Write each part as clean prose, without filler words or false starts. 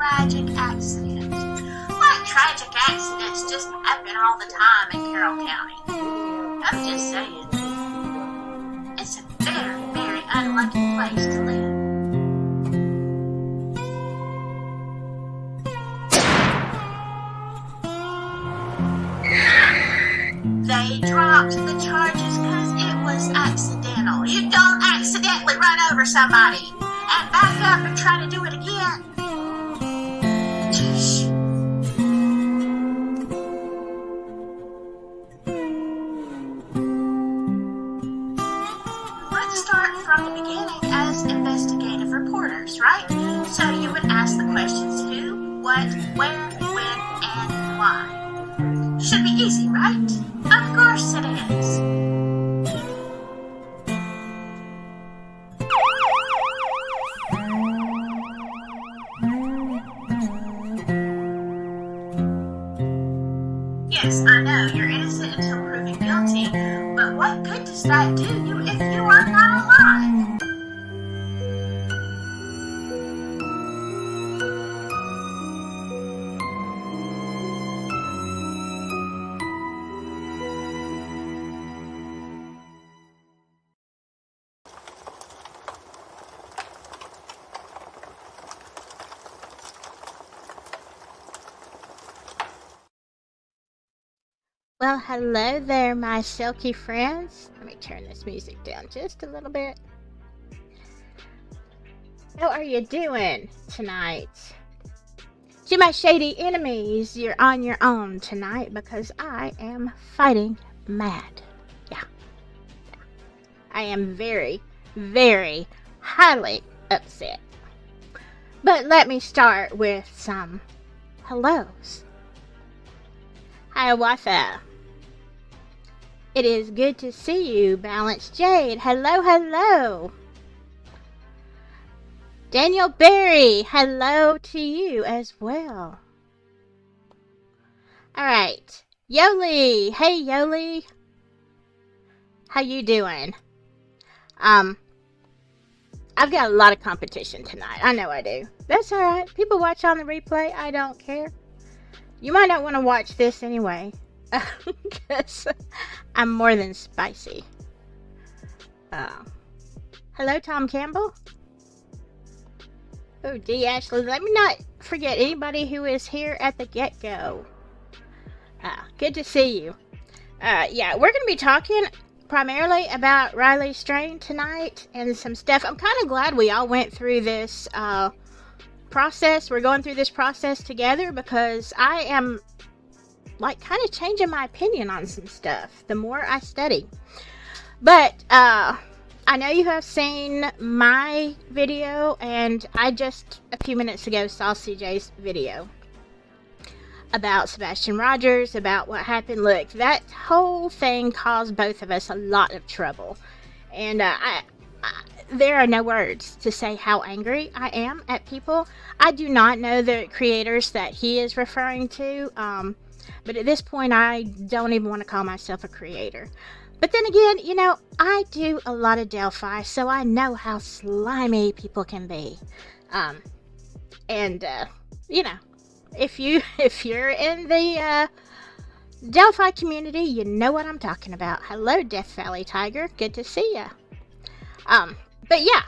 tragic accident. Like tragic accidents just happen all the time in Carroll County. I'm just saying. It's a very, very unlucky place to live. They dropped the charges because it was accidental. You don't accidentally run over somebody and back up and try to do it again. Let's start from the beginning as investigative reporters, right? So you would ask the questions who, what, where, when, and why. Should be easy, right? Of course it is. Yes, I know, you're innocent until proven guilty, but what good does that do you if you are not alive? Well, hello there, my silky friends. Let me turn this music down just a little bit. How are you doing tonight? To my shady enemies, you're on your own tonight because I am fighting mad. Yeah. I am very, very highly upset. But let me start with some hellos. Hiawatha. It is good to see you, Balanced Jade. Hello, hello. Daniel Berry, hello to you as well. Alright. Yoli. Hey, Yoli. How you doing? I've got a lot of competition tonight. I know I do. That's alright. People watch on the replay. I don't care. You might not want to watch this anyway. Because I'm more than spicy. Hello, Tom Campbell. Oh, D. Ashley. Let me not forget anybody who is here at the get-go. Good to see you. Yeah, we're going to be talking primarily about Riley Strain tonight and some stuff. I'm kind of glad we all went through this process. We're going through this process together because I am like kind of changing my opinion on some stuff the more I study. But I know you have seen my video, and I just a few minutes ago saw CJ's video about Sebastian Rogers, about what happened. Look, that whole thing caused both of us a lot of trouble, and there are no words to say how angry I am at people. I do not know the creators that he is referring to, but at this point, I don't even want to call myself a creator. But then again, you know, I do a lot of Delphi, so I know how slimy people can be. You know, if you're in the Delphi community, you know what I'm talking about. Hello, Death Valley Tiger. Good to see ya. But yeah,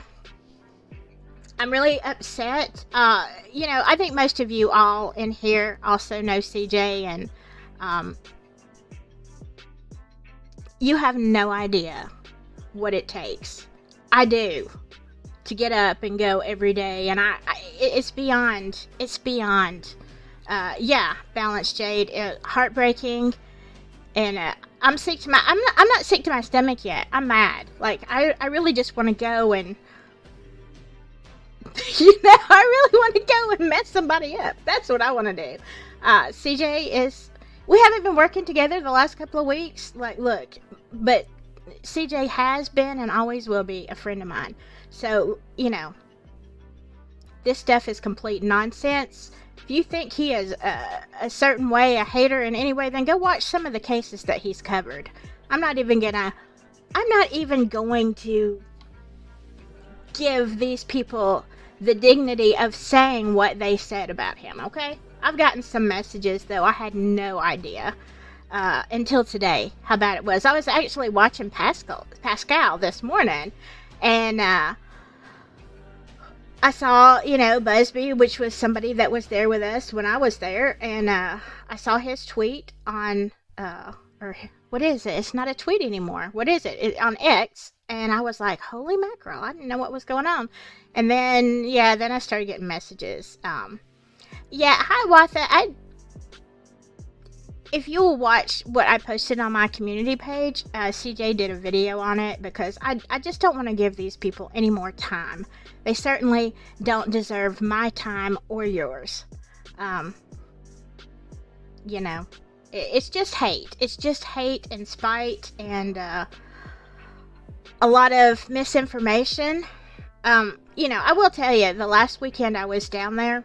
I'm really upset. You know, I think most of you all in here also know CJ, and you have no idea what it takes. I do. To get up and go every day, and it's beyond, yeah, Balanced Jade, heartbreaking, and I'm sick to my, I'm not sick to my stomach yet. I'm mad. Like, I really just want to go and, you know, I really want to go and mess somebody up. That's what I want to do. CJ is, we haven't been working together the last couple of weeks. Like, look, but CJ has been and always will be a friend of mine. So, you know, this stuff is complete nonsense. If you think he is a certain way, a hater in any way, then go watch some of the cases that he's covered. I'm not even going to give these people the dignity of saying what they said about him, okay? I've gotten some messages, though. I had no idea until today how bad it was. I was actually watching Pascal this morning, and I saw, Busby, which was somebody that was there with us when I was there, and I saw his tweet on, or what is it? It's not a tweet anymore. What is it? On X, and I was like, holy mackerel, I didn't know what was going on. And then, then I started getting messages. Hi, Watha. If you'll watch what I posted on my community page, CJ did a video on it, because I just don't want to give these people any more time. They certainly don't deserve my time or yours. It's just hate. It's just hate and spite and a lot of misinformation. I will tell you, the last weekend I was down there,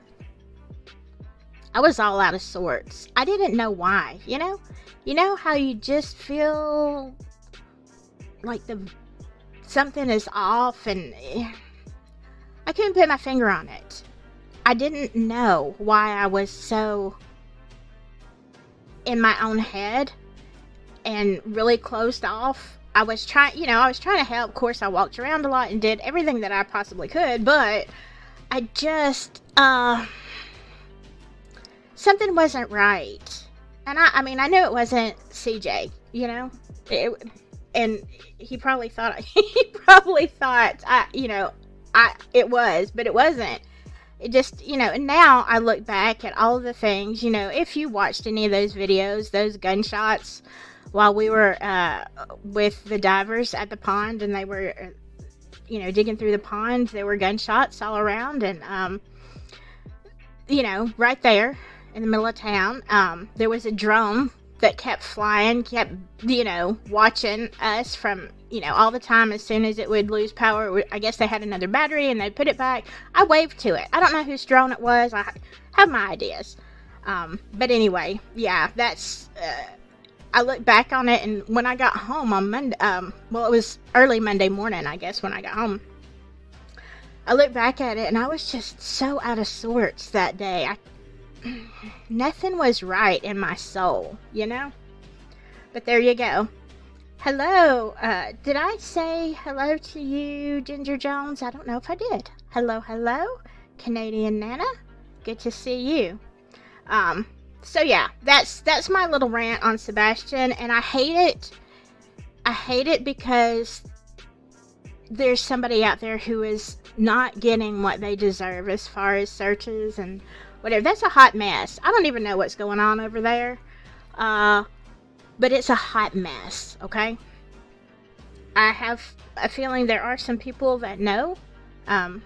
I was all out of sorts. I didn't know why, You know how you just feel like something is off, and I couldn't put my finger on it. I didn't know why I was so in my own head and really closed off. I was trying to help. Of course, I walked around a lot and did everything that I possibly could, but I just, something wasn't right. And I knew it wasn't CJ, and he probably thought, it was, but it wasn't. It just, and now I look back at all the things, if you watched any of those videos, those gunshots while we were with the divers at the pond, and they were, digging through the pond, there were gunshots all around, and, right there in the middle of town, there was a drone that kept flying, kept, watching us from, all the time. As soon as it would lose power, I guess they had another battery and they'd put it back. I waved to it. I don't know whose drone it was. I have my ideas. But anyway, that's, I look back on it, and when I got home on Monday, it was early Monday morning, I guess, when I got home. I look back at it, and I was just so out of sorts that day. Nothing was right in my soul, But there you go. Hello. Did I say hello to you, Ginger Jones? I don't know if I did. Hello, Canadian Nana. Good to see you. So yeah, that's my little rant on Sebastian, and I hate it. I hate it because there's somebody out there who is not getting what they deserve as far as searches and whatever. That's a hot mess. I don't even know what's going on over there. But it's a hot mess, okay? I have a feeling there are some people that know. I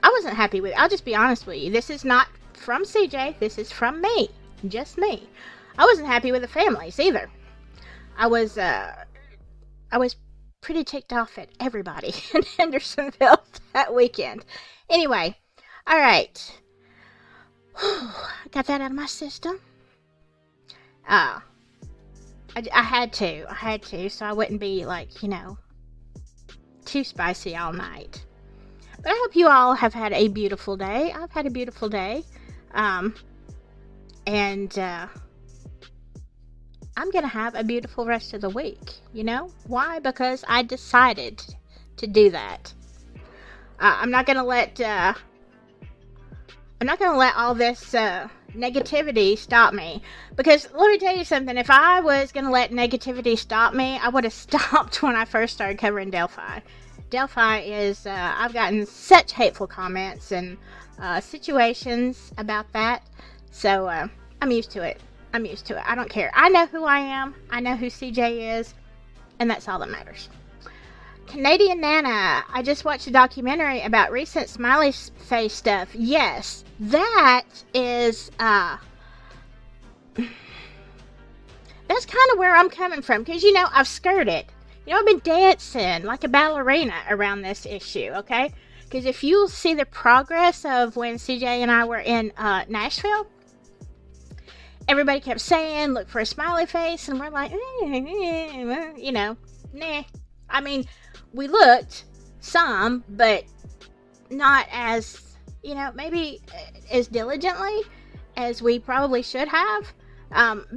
wasn't happy with it. I'll just be honest with you. This is not from CJ. This is from me. Just me. I wasn't happy with the families either. I was pretty ticked off at everybody in Hendersonville that weekend. Anyway, all right. Got that out of my system. I had to, so I wouldn't be too spicy all night. But I hope you all have had a beautiful day. I've had a beautiful day. And I'm going to have a beautiful rest of the week. Why? Because I decided to do that. I'm not going to let all this negativity stop me. Because let me tell you something. If I was going to let negativity stop me, I would have stopped when I first started covering Delphi. Delphi is, I've gotten such hateful comments and situations about that. So I'm used to it. I don't care. I know who I am. I know who CJ is. And that's all that matters. Canadian Nana, I just watched a documentary about recent Smiley Face stuff. Yes, that is, that's kind of where I'm coming from. Because, I've skirted. I've been dancing like a ballerina around this issue, okay? Because if you see the progress of when CJ and I were in Nashville, everybody kept saying, look for a smiley face, and we're like, nah. I mean, we looked, some, but not as, maybe as diligently as we probably should have.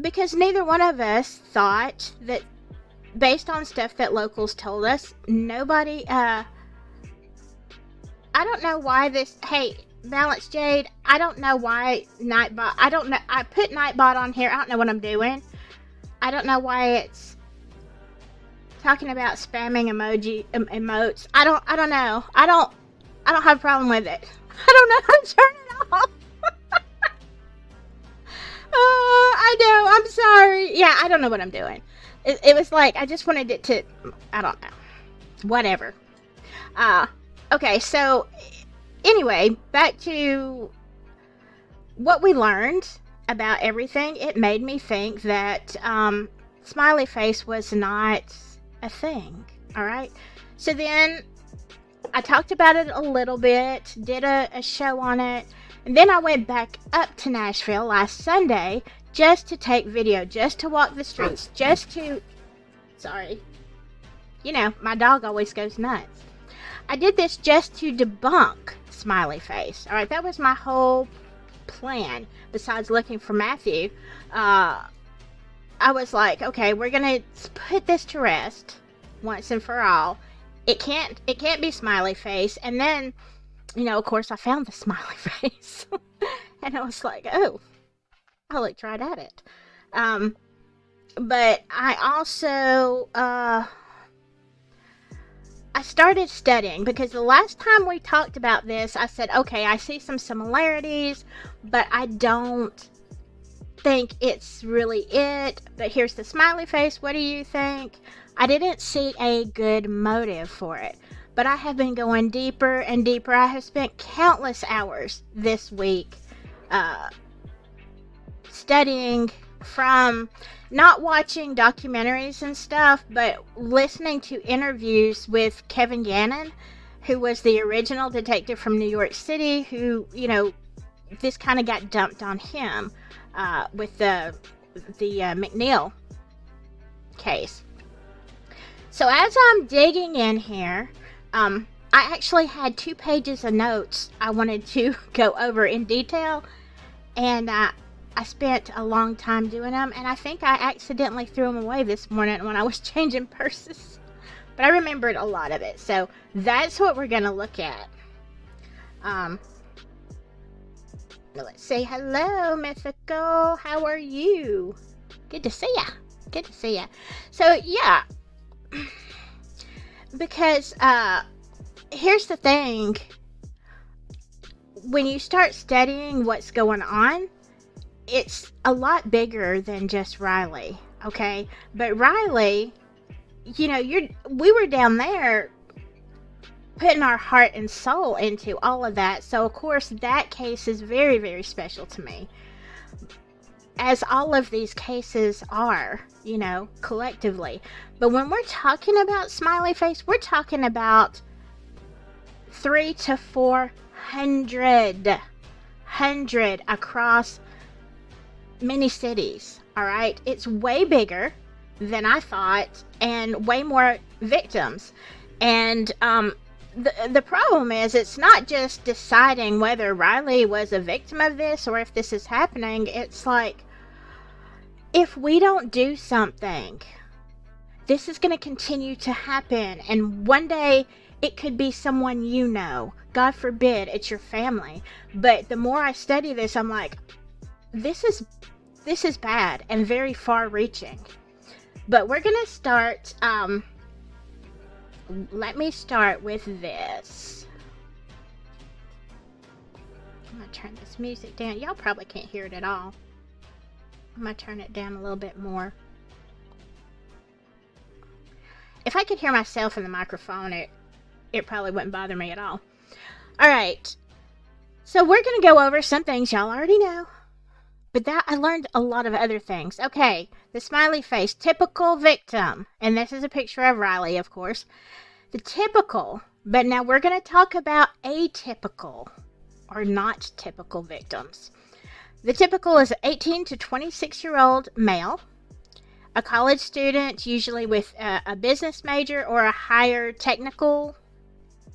Because neither one of us thought that, based on stuff that locals told us, nobody, I don't know why this, hey, Balance Jade, I don't know why Nightbot, I don't know, I put Nightbot on here, I don't know what I'm doing. I don't know why it's talking about spamming emotes. I don't know. I don't have a problem with it. I don't know how to turn it off. I know, I'm sorry. Yeah, I don't know what I'm doing. It was like, I just wanted it to, I don't know. Whatever. Okay, so, anyway, back to what we learned about everything. It made me think that, Smiley Face was not a thing, alright? So then, I talked about it a little bit, did a show on it, and then I went back up to Nashville last Sunday just to take video, just to walk the streets, just to, sorry, my dog always goes nuts. I did this just to debunk Smiley Face, alright? That was my whole plan, besides looking for Matthew. I was like, okay, we're gonna put this to rest once and for all. It can't be Smiley Face. And then, of course, I found the Smiley Face, and I was like, oh, I looked right at it. But I also I started studying, because the last time we talked about this, I said, okay, I see some similarities, but I don't think it's really it. But here's the Smiley Face. What do you think? I didn't see a good motive for it, but I have been going deeper and deeper. I have spent countless hours this week studying, from not watching documentaries and stuff, but listening to interviews with Kevin Gannon, who was the original detective from New York City, who, this kind of got dumped on him with the McNeil case. So as I'm digging in here, I actually had 2 pages of notes I wanted to go over in detail, and I spent a long time doing them, and I think I accidentally threw them away this morning when I was changing purses. But I remembered a lot of it, so that's what we're going to look at. Let's say hello, Mythical. How are you? Good to see ya. Good to see ya. So, yeah. Because, here's the thing. When you start studying what's going on, it's a lot bigger than just Riley, okay? But Riley, we were down there putting our heart and soul into all of that. So, of course, that case is very, very special to me. As all of these cases are, collectively. But when we're talking about Smiley Face, we're talking about 300 to 400 across many cities, alright? It's way bigger than I thought, and way more victims. And the problem is, it's not just deciding whether Riley was a victim of this or if this is happening. It's like, if we don't do something, this is going to continue to happen, and one day it could be someone you know. God forbid it's your family. But the more I study this, I'm like, this is bad and very far-reaching. But we're going to start, let me start with this. I'm going to turn this music down. Y'all probably can't hear it at all. I'm going to turn it down a little bit more. If I could hear myself in the microphone, it probably wouldn't bother me at all. Alright. So we're going to go over some things y'all already know. But I learned a lot of other things. Okay, the Smiley Face, typical victim. And this is a picture of Riley, of course. The typical, but now we're going to talk about atypical, or not typical victims. The typical is 18 to 26-year-old male, a college student, usually with a business major or a higher technical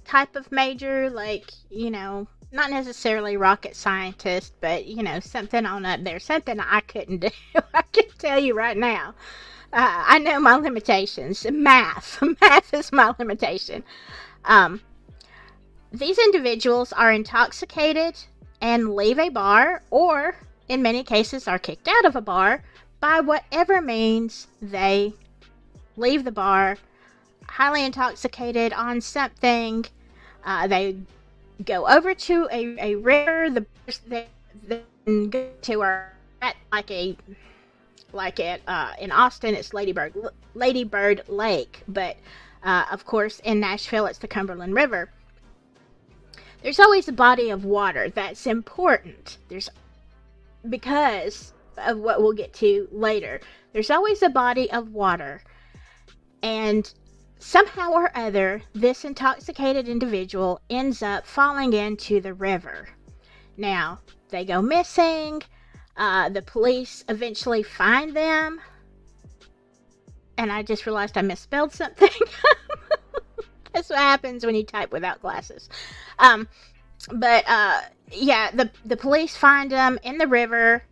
type of major, like, not necessarily rocket scientist, but, something on up there, something I couldn't do. I can tell you right now. I know my limitations. Math. Math is my limitation. These individuals are intoxicated and leave a bar, or in many cases are kicked out of a bar by whatever means they leave the bar, highly intoxicated on something. They go over to a river. They go to in Austin, it's Lady Bird Lake, but of course in Nashville it's the Cumberland River. There's always a body of water that's important. Because of what we'll get to later. There's always a body of water, and somehow or other, this intoxicated individual ends up falling into the river. Now, they go missing. The police eventually find them. And I just realized I misspelled something. That's what happens when you type without glasses. The police find them in the river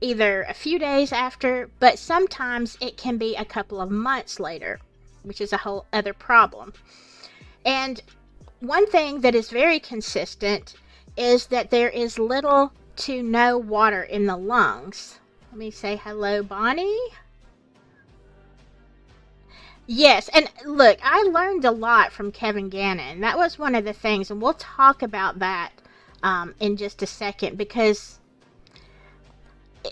either a few days after, but sometimes it can be a couple of months later, which is a whole other problem. And one thing that is very consistent is that there is little to no water in the lungs. Let me say hello, Bonnie. Yes, and look, I learned a lot from Kevin Gannon. That was one of the things, and we'll talk about that in just a second, because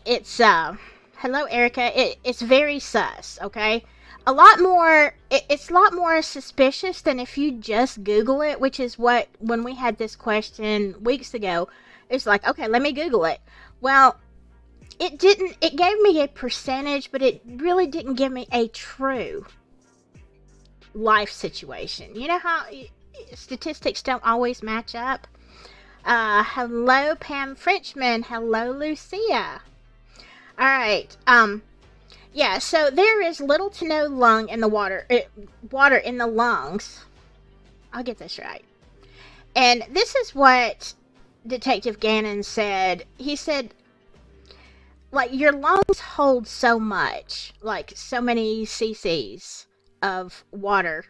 it's, hello, Erica, it's very sus, okay? It's a lot more suspicious than if you just Google it, which is what, when we had this question weeks ago, it's like, okay, let me Google it. Well, it gave me a percentage, but it really didn't give me a true life situation. You know how statistics don't always match up? Hello, Pam Frenchman. Hello, Lucia. All right. Yeah, so there is little to no water in the lungs. I'll get this right. And this is what Detective Gannon said. He said, like, your lungs hold so much, like so many cc's of water,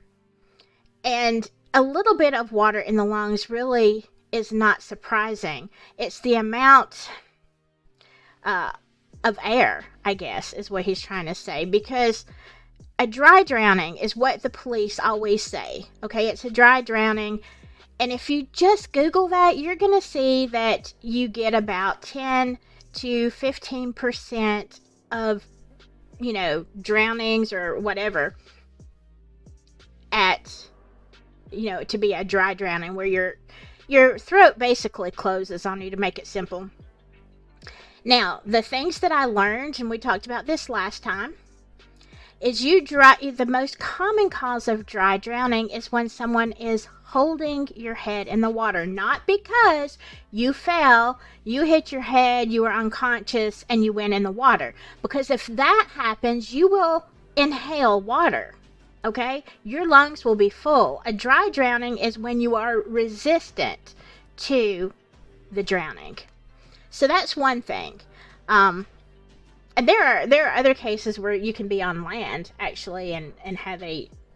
and a little bit of water in the lungs really is not surprising. It's the amount of air, I guess, is what he's trying to say, because a dry drowning is what the police always say. Okay, it's a dry drowning, and if you just Google that, you're gonna see that you get about 10 to 15% of, drownings or whatever to be a dry drowning, where your throat basically closes on you, to make it simple. Now, the things that I learned, and we talked about this last time, is the most common cause of dry drowning is when someone is holding your head in the water, not because you fell, you hit your head, you were unconscious, and you went in the water. Because if that happens, you will inhale water. Okay? Your lungs will be full. A dry drowning is when you are resistant to the drowning. So that's one thing. And there are other cases where you can be on land, actually, and have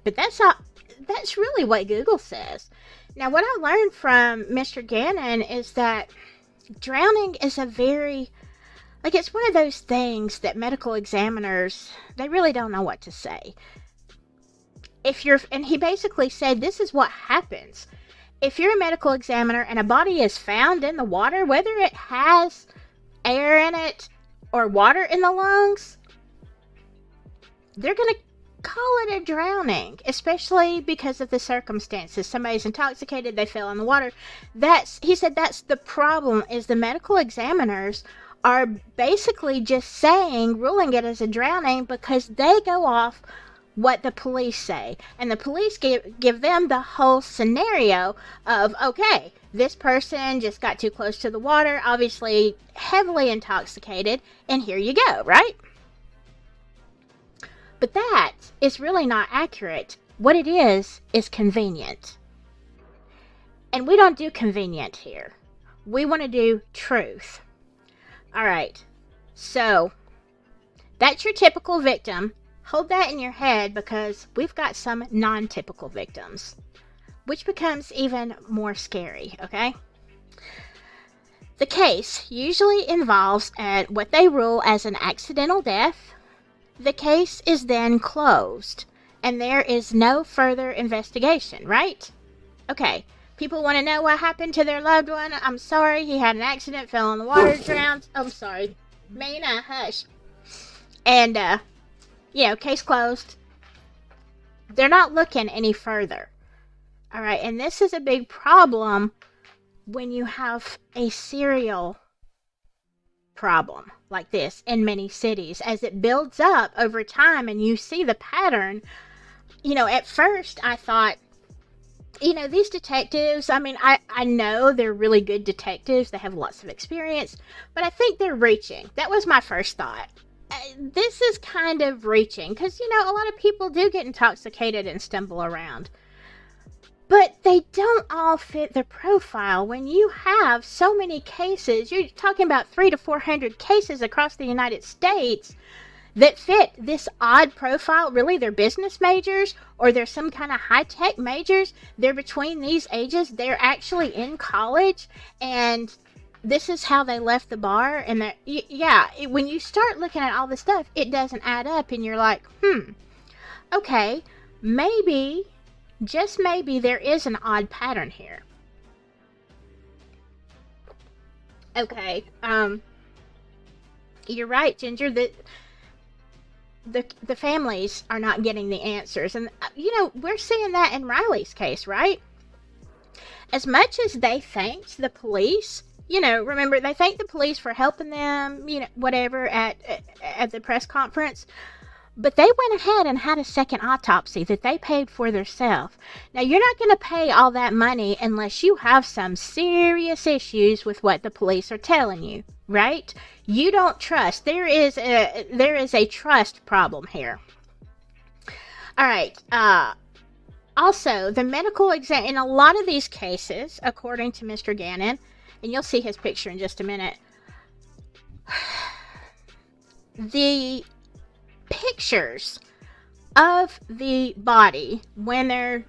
but that's really what Google says. Now, what I learned from Mr. Gannon is that drowning is it's one of those things that medical examiners, they really don't know what to say. And he basically said, this is what happens. If you're a medical examiner and a body is found in the water, whether it has air in it or water in the lungs, they're going to call it a drowning, especially because of the circumstances. Somebody's intoxicated, they fell in the water. He said that's the problem, is the medical examiners are basically just ruling it as a drowning, because they go off what the police say, and the police give them the whole scenario of, okay, this person just got too close to the water, obviously heavily intoxicated, and here you go, right? But that is really not accurate. What it is convenient. And we don't do convenient here. We want to do truth. All right. So that's your typical victim. Hold that in your head because we've got some non-typical victims, which becomes even more scary, okay? The case usually involves what they rule as an accidental death. The case is then closed, and there is no further investigation, right? Okay, people want to know what happened to their loved one. I'm sorry, he had an accident, fell in the water, drowned. I'm sorry. Mina, hush. And, case closed. They're not looking any further. All right, and this is a big problem when you have a serial problem like this in many cities. As it builds up over time and you see the pattern, at first I thought, these detectives, I know they're really good detectives. They have lots of experience, but I think they're reaching. That was my first thought. This is kind of reaching because, a lot of people do get intoxicated and stumble around. But they don't all fit the profile. When you have so many cases, you're talking about 300 to 400 cases across the United States that fit this odd profile. Really, they're business majors or they're some kind of high-tech majors. They're between these ages. They're actually in college, and this is how they left the bar. And when you start looking at all this stuff, it doesn't add up, and you're like, okay, maybe, just maybe, there is an odd pattern here. Okay, you're right, Ginger, that the families are not getting the answers. And, we're seeing that in Riley's case, right? As much as they thanked the police, remember, they thanked the police for helping them, whatever, at the press conference. But they went ahead and had a second autopsy that they paid for themselves. Now, you're not going to pay all that money unless you have some serious issues with what the police are telling you, right? You don't trust. There is a trust problem here. All right. Also, the medical exam in a lot of these cases, according to Mr. Gannon, and you'll see his picture in just a minute, the pictures of the body when they're,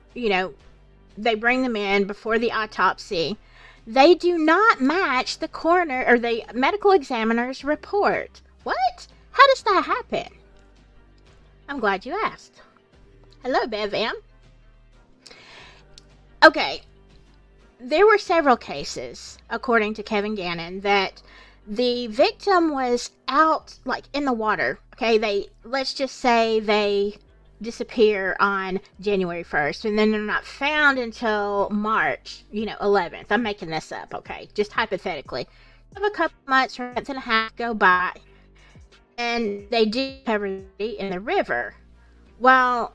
they bring them in before the autopsy, they do not match the coroner or the medical examiner's report. What? How does that happen? I'm glad you asked. Hello, Bev M. Okay, there were several cases, according to Kevin Gannon, that the victim was out, like, in the water. Okay, let's just say they disappear on January 1st, and then they're not found until March, 11th. I'm making this up, okay, just hypothetically. Have a couple months or a month and a half go by, and they do cover in the river. Well,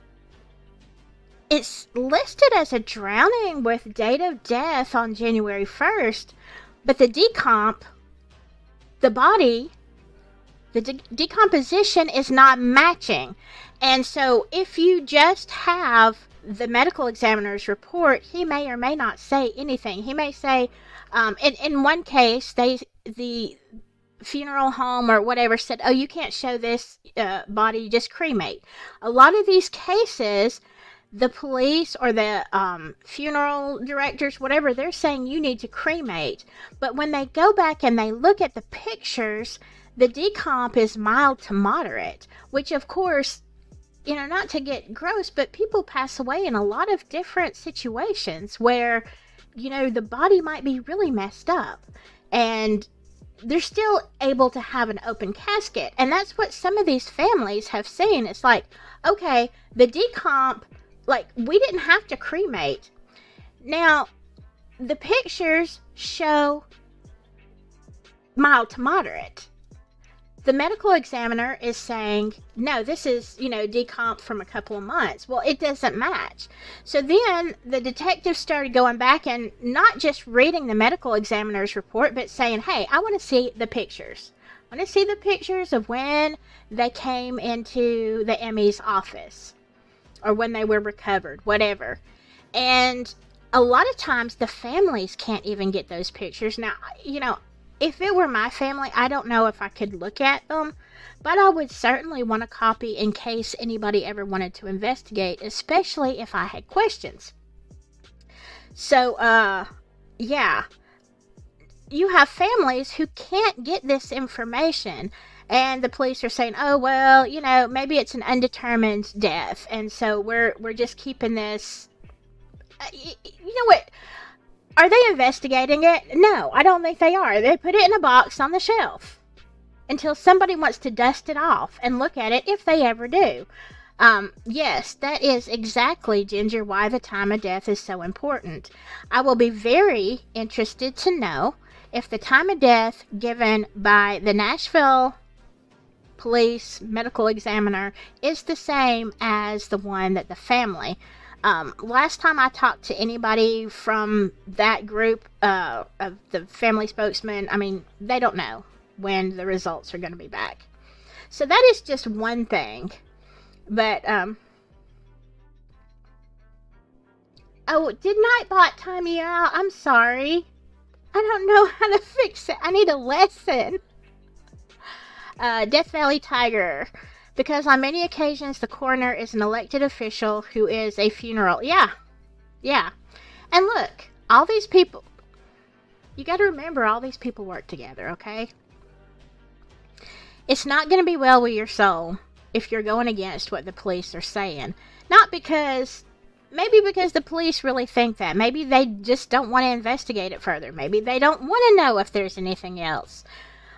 it's listed as a drowning with date of death on January 1st, but the decomp, the body, the decomposition is not matching. And so if you just have the medical examiner's report, he may or may not say anything. He may say, in one case, the funeral home or whatever said, oh, you can't show this body, just cremate. A lot of these cases, the police or the funeral directors, whatever, they're saying you need to cremate. But when they go back and they look at the pictures, the decomp is mild to moderate, which of course, not to get gross, but people pass away in a lot of different situations where, the body might be really messed up and they're still able to have an open casket. And that's what some of these families have seen. It's like, okay, the decomp, like, we didn't have to cremate. Now, the pictures show mild to moderate. The medical examiner is saying, no, this is, decomp from a couple of months. Well, it doesn't match. So then the detective started going back and not just reading the medical examiner's report, but saying, hey, I want to see the pictures. I want to see the pictures of when they came into the ME's office or when they were recovered, whatever. And a lot of times the families can't even get those pictures. Now, if it were my family, I don't know if I could look at them, but I would certainly want a copy in case anybody ever wanted to investigate, especially if I had questions. So, yeah, you have families who can't get this information, and the police are saying, oh, well, maybe it's an undetermined death, and so we're just keeping this. You know what? Are they investigating it? No, I don't think they are. They put it in a box on the shelf until somebody wants to dust it off and look at it, if they ever do. Yes, that is exactly, Ginger, why the time of death is so important. I will be very interested to know if the time of death given by the Nashville police medical examiner is the same as the one that the family. Last time I talked to anybody from that group of the family spokesman, they don't know when the results are going to be back. So that is just one thing. But, oh, did Nightbot time you out? I'm sorry. I don't know how to fix it. I need a lesson. Death Valley Tiger. Because on many occasions, the coroner is an elected official who is a funeral. Yeah. And look, all these people, you got to remember, all these people work together, okay? It's not going to be well with your soul if you're going against what the police are saying. Maybe because the police really think that. Maybe they just don't want to investigate it further. Maybe they don't want to know if there's anything else.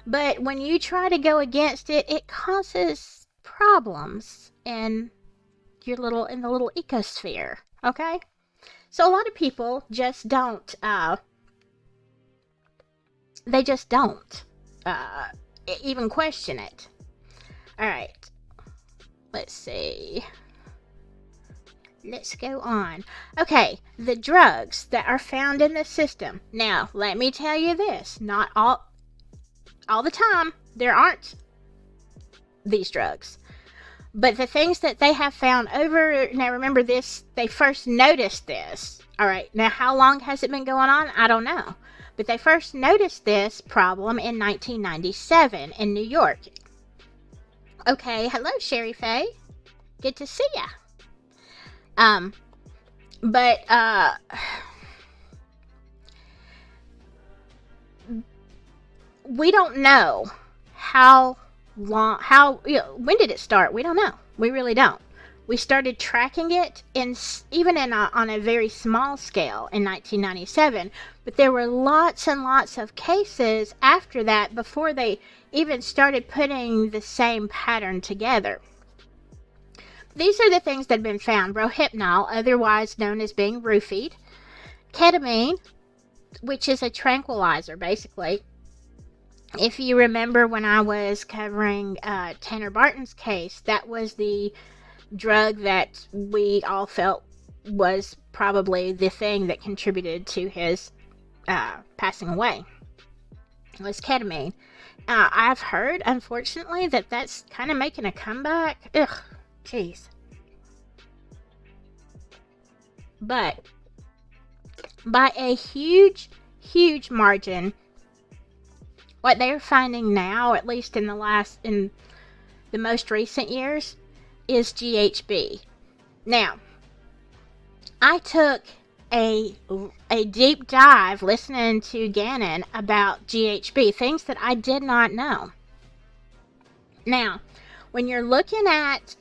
But when you try to go against it, it causes problems in the little ecosphere, okay? So a lot of people just don't, they just don't even question it. Alright, let's see. Let's go on. Okay, the drugs that are found in the system. Now, let me tell you this. Not all the time, there aren't these drugs. But the things that they have found now remember this, they first noticed this. Alright, now how long has it been going on? I don't know. But they first noticed this problem in 1997 in New York. Okay, hello Sherry Faye. Good to see ya. We don't know when did it start? We don't know. We really don't. We started tracking it on a very small scale in 1997, but there were lots and lots of cases after that before they even started putting the same pattern together. These are the things that have been found. Rohypnol, otherwise known as being roofied. Ketamine, which is a tranquilizer, basically. If you remember when I was covering Tanner Barton's case, that was the drug that we all felt was probably the thing that contributed to his passing away. It was ketamine. I've heard, unfortunately, that that's kind of making a comeback. Ugh. Jeez. But by a huge, huge margin, what they're finding now, at least in the most recent years, is GHB. Now, I took a deep dive listening to Gannon about GHB, things that I did not know. Now, when you're looking at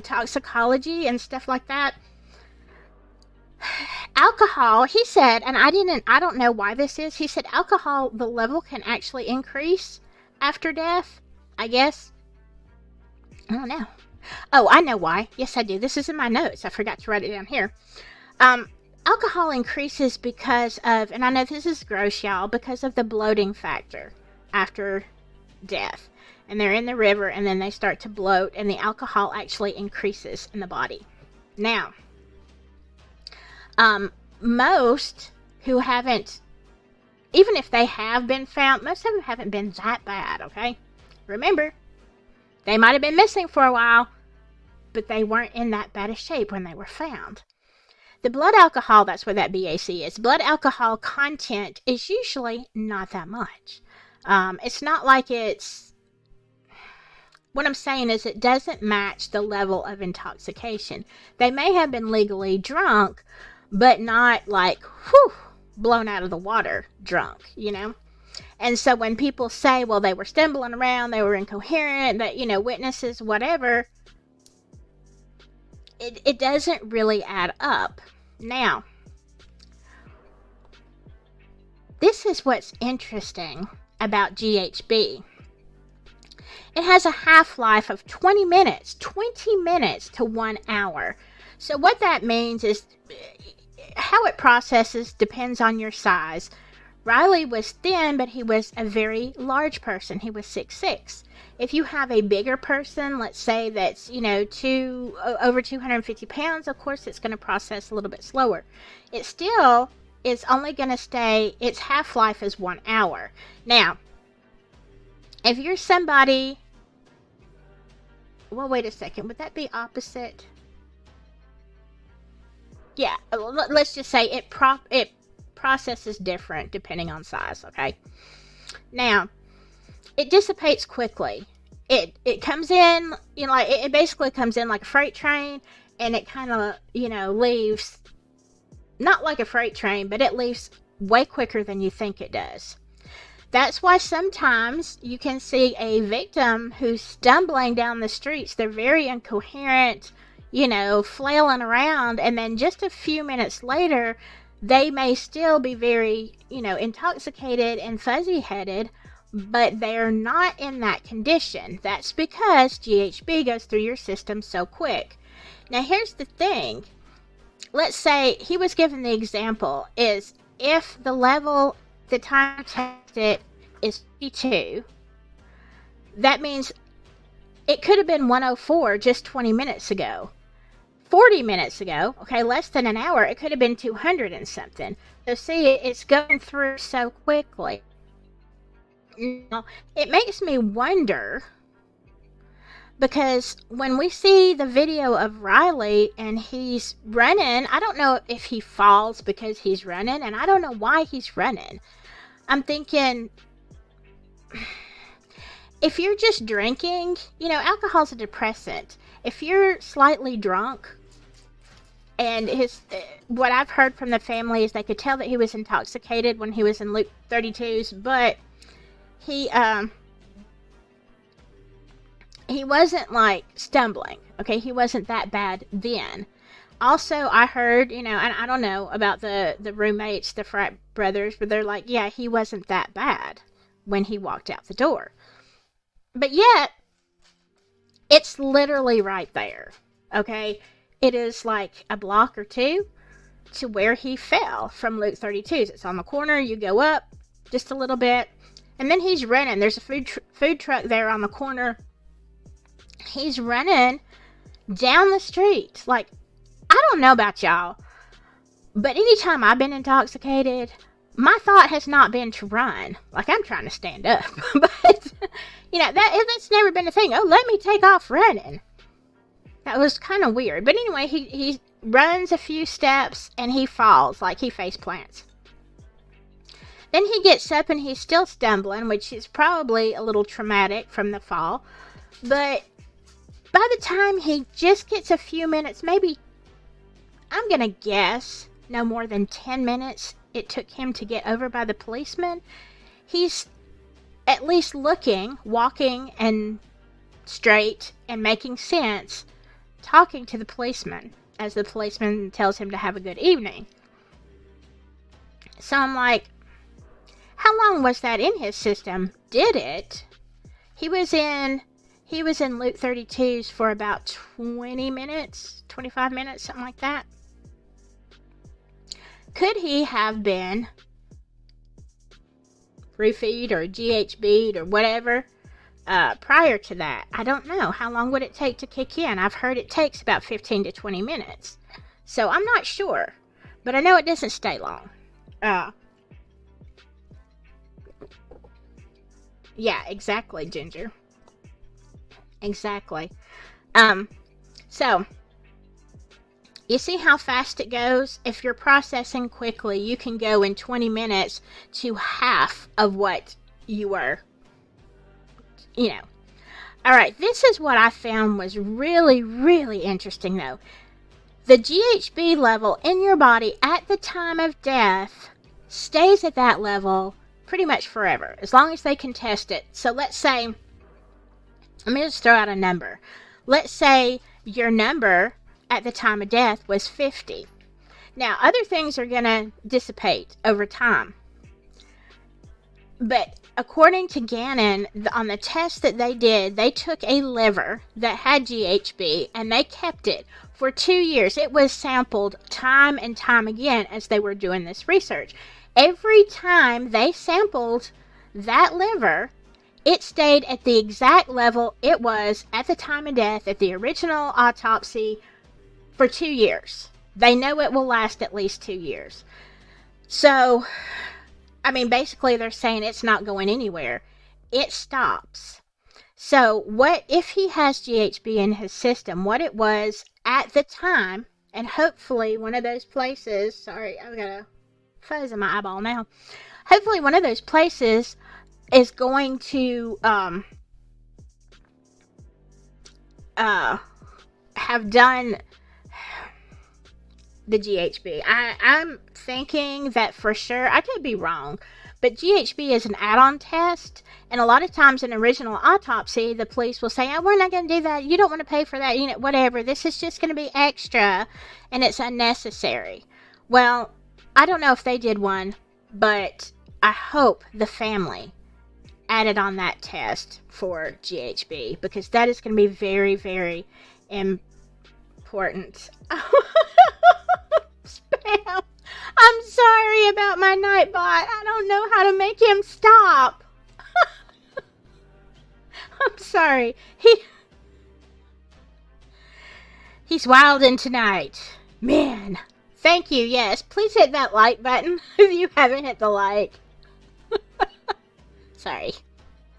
toxicology and stuff like that, alcohol, he said, and I don't know why this is, he said alcohol, the level can actually increase after death, I guess. I don't know. Oh, I know why. Yes, I do. This is in my notes. I forgot to write it down here. Alcohol increases because of, and I know this is gross, y'all, because of the bloating factor after death. And they're in the river, and then they start to bloat, and the alcohol actually increases in the body. Now, most who haven't, even if they have been found, most of them haven't been that bad, okay? Remember, they might have been missing for a while, but they weren't in that bad a shape when they were found. The blood alcohol, that's where that BAC is. Blood alcohol content is usually not that much. It's not like it's... What I'm saying is it doesn't match the level of intoxication. They may have been legally drunk, but not like, whew, blown out of the water drunk, you know? And so when people say, well, they were stumbling around, they were incoherent, that, you know, witnesses, whatever, it doesn't really add up. Now, this is what's interesting about GHB. It has a half-life of 20 minutes to 1 hour. So what that means is how it processes depends on your size. Riley was thin, but he was a very large person. He was 6'6". If you have a bigger person, let's say that's, you know, over 250 pounds, of course it's going to process a little bit slower. It still is only going to stay, its half-life is 1 hour. Now, if you're somebody, well, wait a second, would that be opposite? Yeah, let's just say it processes different depending on size, okay? Now, it dissipates quickly. It comes in, you know, like it basically comes in like a freight train, and it kind of, you know, leaves, not like a freight train, but it leaves way quicker than you think it does. That's why sometimes you can see a victim who's stumbling down the streets. They're very incoherent, you know, flailing around, and then just a few minutes later, they may still be very, you know, intoxicated and fuzzy-headed, but they're not in that condition. That's because GHB goes through your system so quick. Now, here's the thing. Let's say he was given the example is if the level, the time tested is 52, that means it could have been 104 just 20 minutes ago. 40 minutes ago, okay, less than an hour, it could have been 200 and something. So see, it's going through so quickly. Now, it makes me wonder, because when we see the video of Riley and he's running, I don't know if he falls because he's running, and I don't know why he's running. I'm thinking, if you're just drinking, you know, alcohol's a depressant. If you're slightly drunk, and what I've heard from the family is they could tell that he was intoxicated when he was in Luke 32s, but he wasn't like stumbling, okay? He wasn't that bad then. Also, I heard, you know, and I don't know about the roommates, the frat brothers, but they're like, yeah, he wasn't that bad when he walked out the door. But yet, it's literally right there, okay? It is like a block or two to where he fell from Luke 32s. It's on the corner. You go up just a little bit, and then he's running. There's a food truck there on the corner. He's running down the street. Like, I don't know about y'all, but anytime I've been intoxicated, my thought has not been to run. Like, I'm trying to stand up. But, you know, that's never been a thing. Oh, let me take off running. That was kind of weird. But anyway, he runs a few steps and he falls, like he face plants. Then he gets up and he's still stumbling, which is probably a little traumatic from the fall. But by the time he just gets a few minutes, maybe, I'm going to guess, no more than 10 minutes it took him to get over by the policeman, he's at least looking, walking and straight and making sense, talking to the policeman as the policeman tells him to have a good evening. So I'm like, how long was that in his system? Did it? He was in Luke 32s for about 20 minutes, 25 minutes, something like that. Could he have been roofied or GHB'd or whatever prior to that? I don't know. How long would it take to kick in? I've heard it takes about 15 to 20 minutes. So I'm not sure. But I know it doesn't stay long. Yeah, exactly, Ginger. Exactly. So, You see how fast it goes? If you're processing quickly, you can go in 20 minutes to half of what you were, you know. All right, this is what I found was really, really interesting, though. The GHB level in your body at the time of death stays at that level pretty much forever, as long as they can test it. So let's say, let me just throw out a number. Let's say your number at the time of death was 50. Now, other things are going to dissipate over time. But according to Gannon, on the test that they did, they took a liver that had GHB and they kept it for 2 years. It was sampled time and time again as they were doing this research. Every time they sampled that liver, it stayed at the exact level it was at the time of death at the original autopsy for 2 years. They know it will last at least 2 years. So, I mean, basically they're saying it's not going anywhere. It stops. So, what if he has GHB in his system, what it was at the time, and hopefully one of those places, sorry, I've got a fuzz in my eyeball now. Hopefully one of those places is going to have done the GHB. I'm thinking that for sure, I could be wrong, but GHB is an add-on test, and a lot of times in original autopsy, the police will say, oh, we're not going to do that, you don't want to pay for that, you know, whatever, this is just going to be extra, and it's unnecessary. Well, I don't know if they did one, but I hope the family added on that test for GHB, because that is going to be very, very important. Spam. I'm sorry about my Nightbot. I don't know how to make him stop. I'm sorry. He's wildin' tonight. Man. Thank you. Yes. Please hit that like button if you haven't hit the like. Sorry.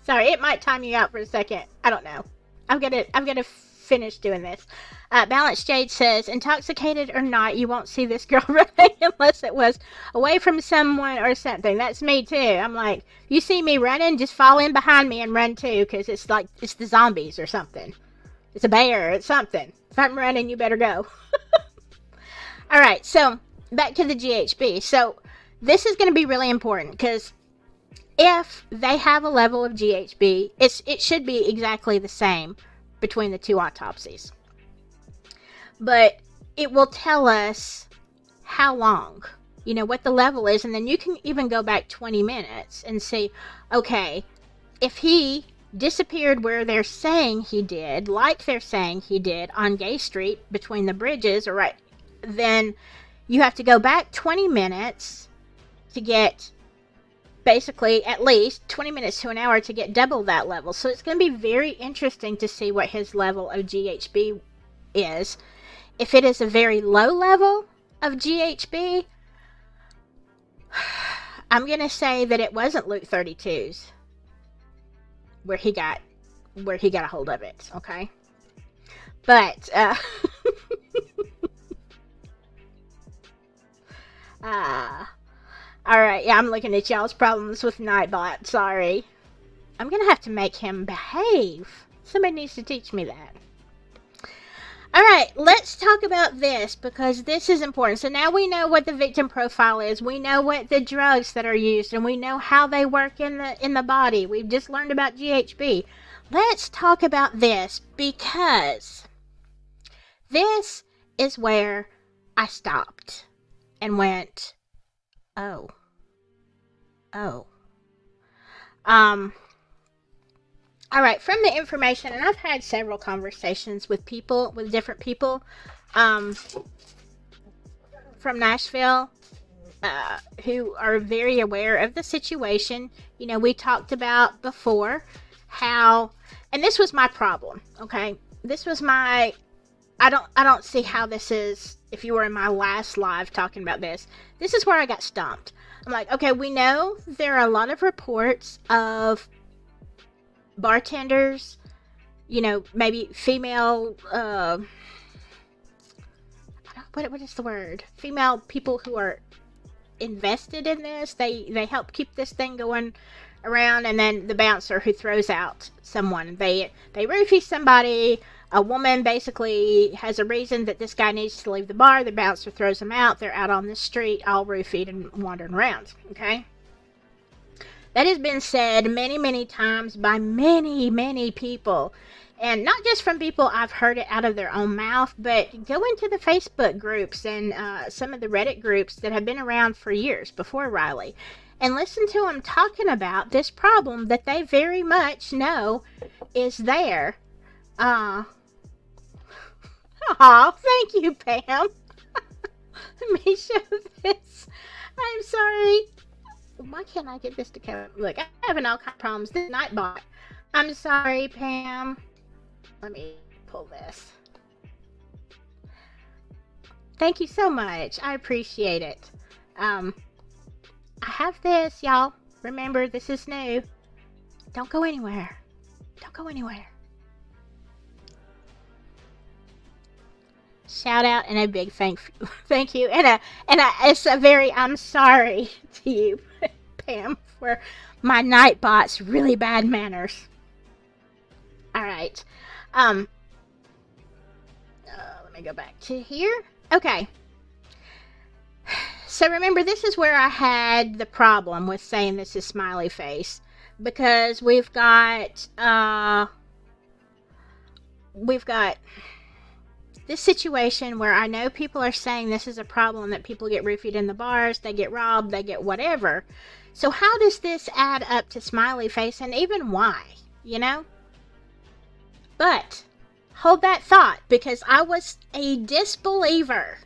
It might time you out for a second. I don't know. I'm gonna finish doing this. Balance Jade says, intoxicated or not, you won't see this girl running unless it was away from someone or something. That's me too. I'm like, you see me running, just fall in behind me and run too, because it's like, it's the zombies or something. It's a bear, it's something. If I'm running, you better go. Alright, so back to the GHB. So this is going to be really important, because if they have a level of GHB, it should be exactly the same between the two autopsies. But it will tell us how long, you know, what the level is, and then you can even go back 20 minutes and see, okay, if he disappeared where they're saying he did, like they're saying he did on Gay Street between the bridges, or right, then you have to go back 20 minutes to get basically at least 20 minutes to an hour to get double that level. So it's going to be very interesting to see what his level of GHB is. If it is a very low level of GHB, I'm going to say that it wasn't Luke 32's where he got a hold of it, okay? But alright, yeah, I'm looking at y'all's problems with Nightbot. Sorry. I'm gonna have to make him behave. Somebody needs to teach me that. Alright, let's talk about this, because this is important. So now we know what the victim profile is. We know what the drugs that are used, and we know how they work in the body. We've just learned about GHB. Let's talk about this, because this is where I stopped and went, oh. Alright, from the information, and I've had several conversations with different people, from Nashville, who are very aware of the situation. You know, we talked about before how, and this was my problem, okay? This was my, I don't see how this is, if you were in my last live talking about this is where I got stumped. I'm like, okay, we know there are a lot of reports of bartenders, you know, maybe female, what is the word? Female people who are invested in this. They help keep this thing going around, and then the bouncer who throws out someone. They roofie somebody. A woman basically has a reason that this guy needs to leave the bar. The bouncer throws them out. They're out on the street, all roofied and wandering around. Okay? That has been said many, many times by many, many people. And not just from people I've heard it out of their own mouth, but go into the Facebook groups and some of the Reddit groups that have been around for years before Riley, and listen to them talking about this problem that they very much know is there. Thank you, Pam. Let me show this. I'm sorry. Why can't I get this to come? Look, I'm having all kinds of problems. This Nightbot. I'm sorry, Pam. Let me pull this. Thank you so much. I appreciate it. I have this, y'all. Remember, this is new. Don't go anywhere. Don't go anywhere. Shout out and a big thank you, and it's a very I'm sorry to you, Pam, for my Nightbot's really bad manners. All right, let me go back to here. Okay, so remember, this is where I had the problem with saying this is Smiley Face, because we've got this situation where I know people are saying this is a problem, that people get roofied in the bars, they get robbed, they get whatever. So how does this add up to Smiley Face, and even why, you know? But hold that thought, because I was a disbeliever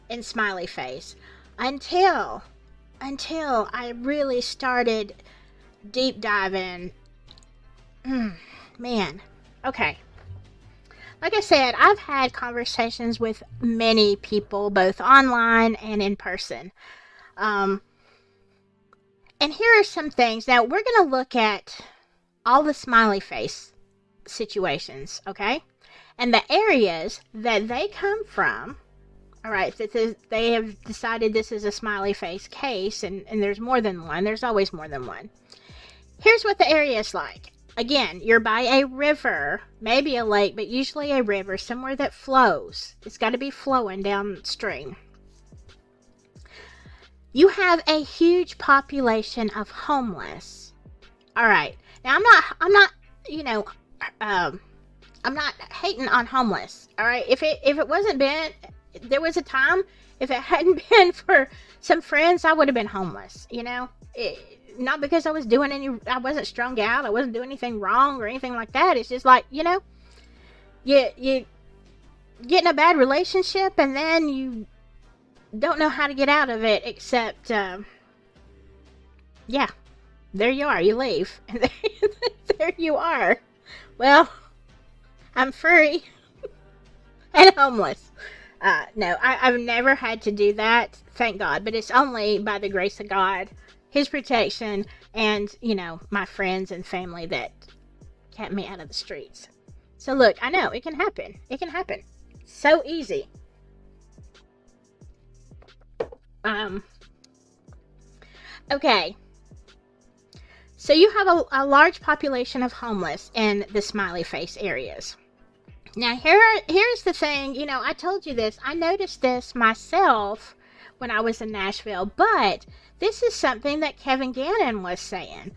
in Smiley Face until I really started deep diving. Man, okay. Like I said, I've had conversations with many people, both online and in person. And here are some things. Now, we're going to look at all the Smiley Face situations, okay? And the areas that they come from. All right, they have decided this is a Smiley Face case, and there's more than one. There's always more than one. Here's what the area is like. Again, you're by a river, maybe a lake, but usually a river, somewhere that flows. It's got to be flowing downstream. You have a huge population of homeless. All right. Now, I'm not, I'm not hating on homeless. All right. If it wasn't been, there was a time, if it hadn't been for some friends, I would have been homeless, you know? Not because I wasn't strung out, I wasn't doing anything wrong or anything like that. It's just like, you know, you get in a bad relationship and then you don't know how to get out of it, except, yeah, there you are, you leave, and there you are. Well, I'm free and homeless. No, I've never had to do that, thank God, but it's only by the grace of God, His protection, and, you know, my friends and family that kept me out of the streets. So look, I know, it can happen. It can happen. So easy. Okay. So you have a large population of homeless in the Smiley Face areas. Now, here's the thing. You know, I told you this. I noticed this myself when I was in Nashville, but this is something that Kevin Gannon was saying.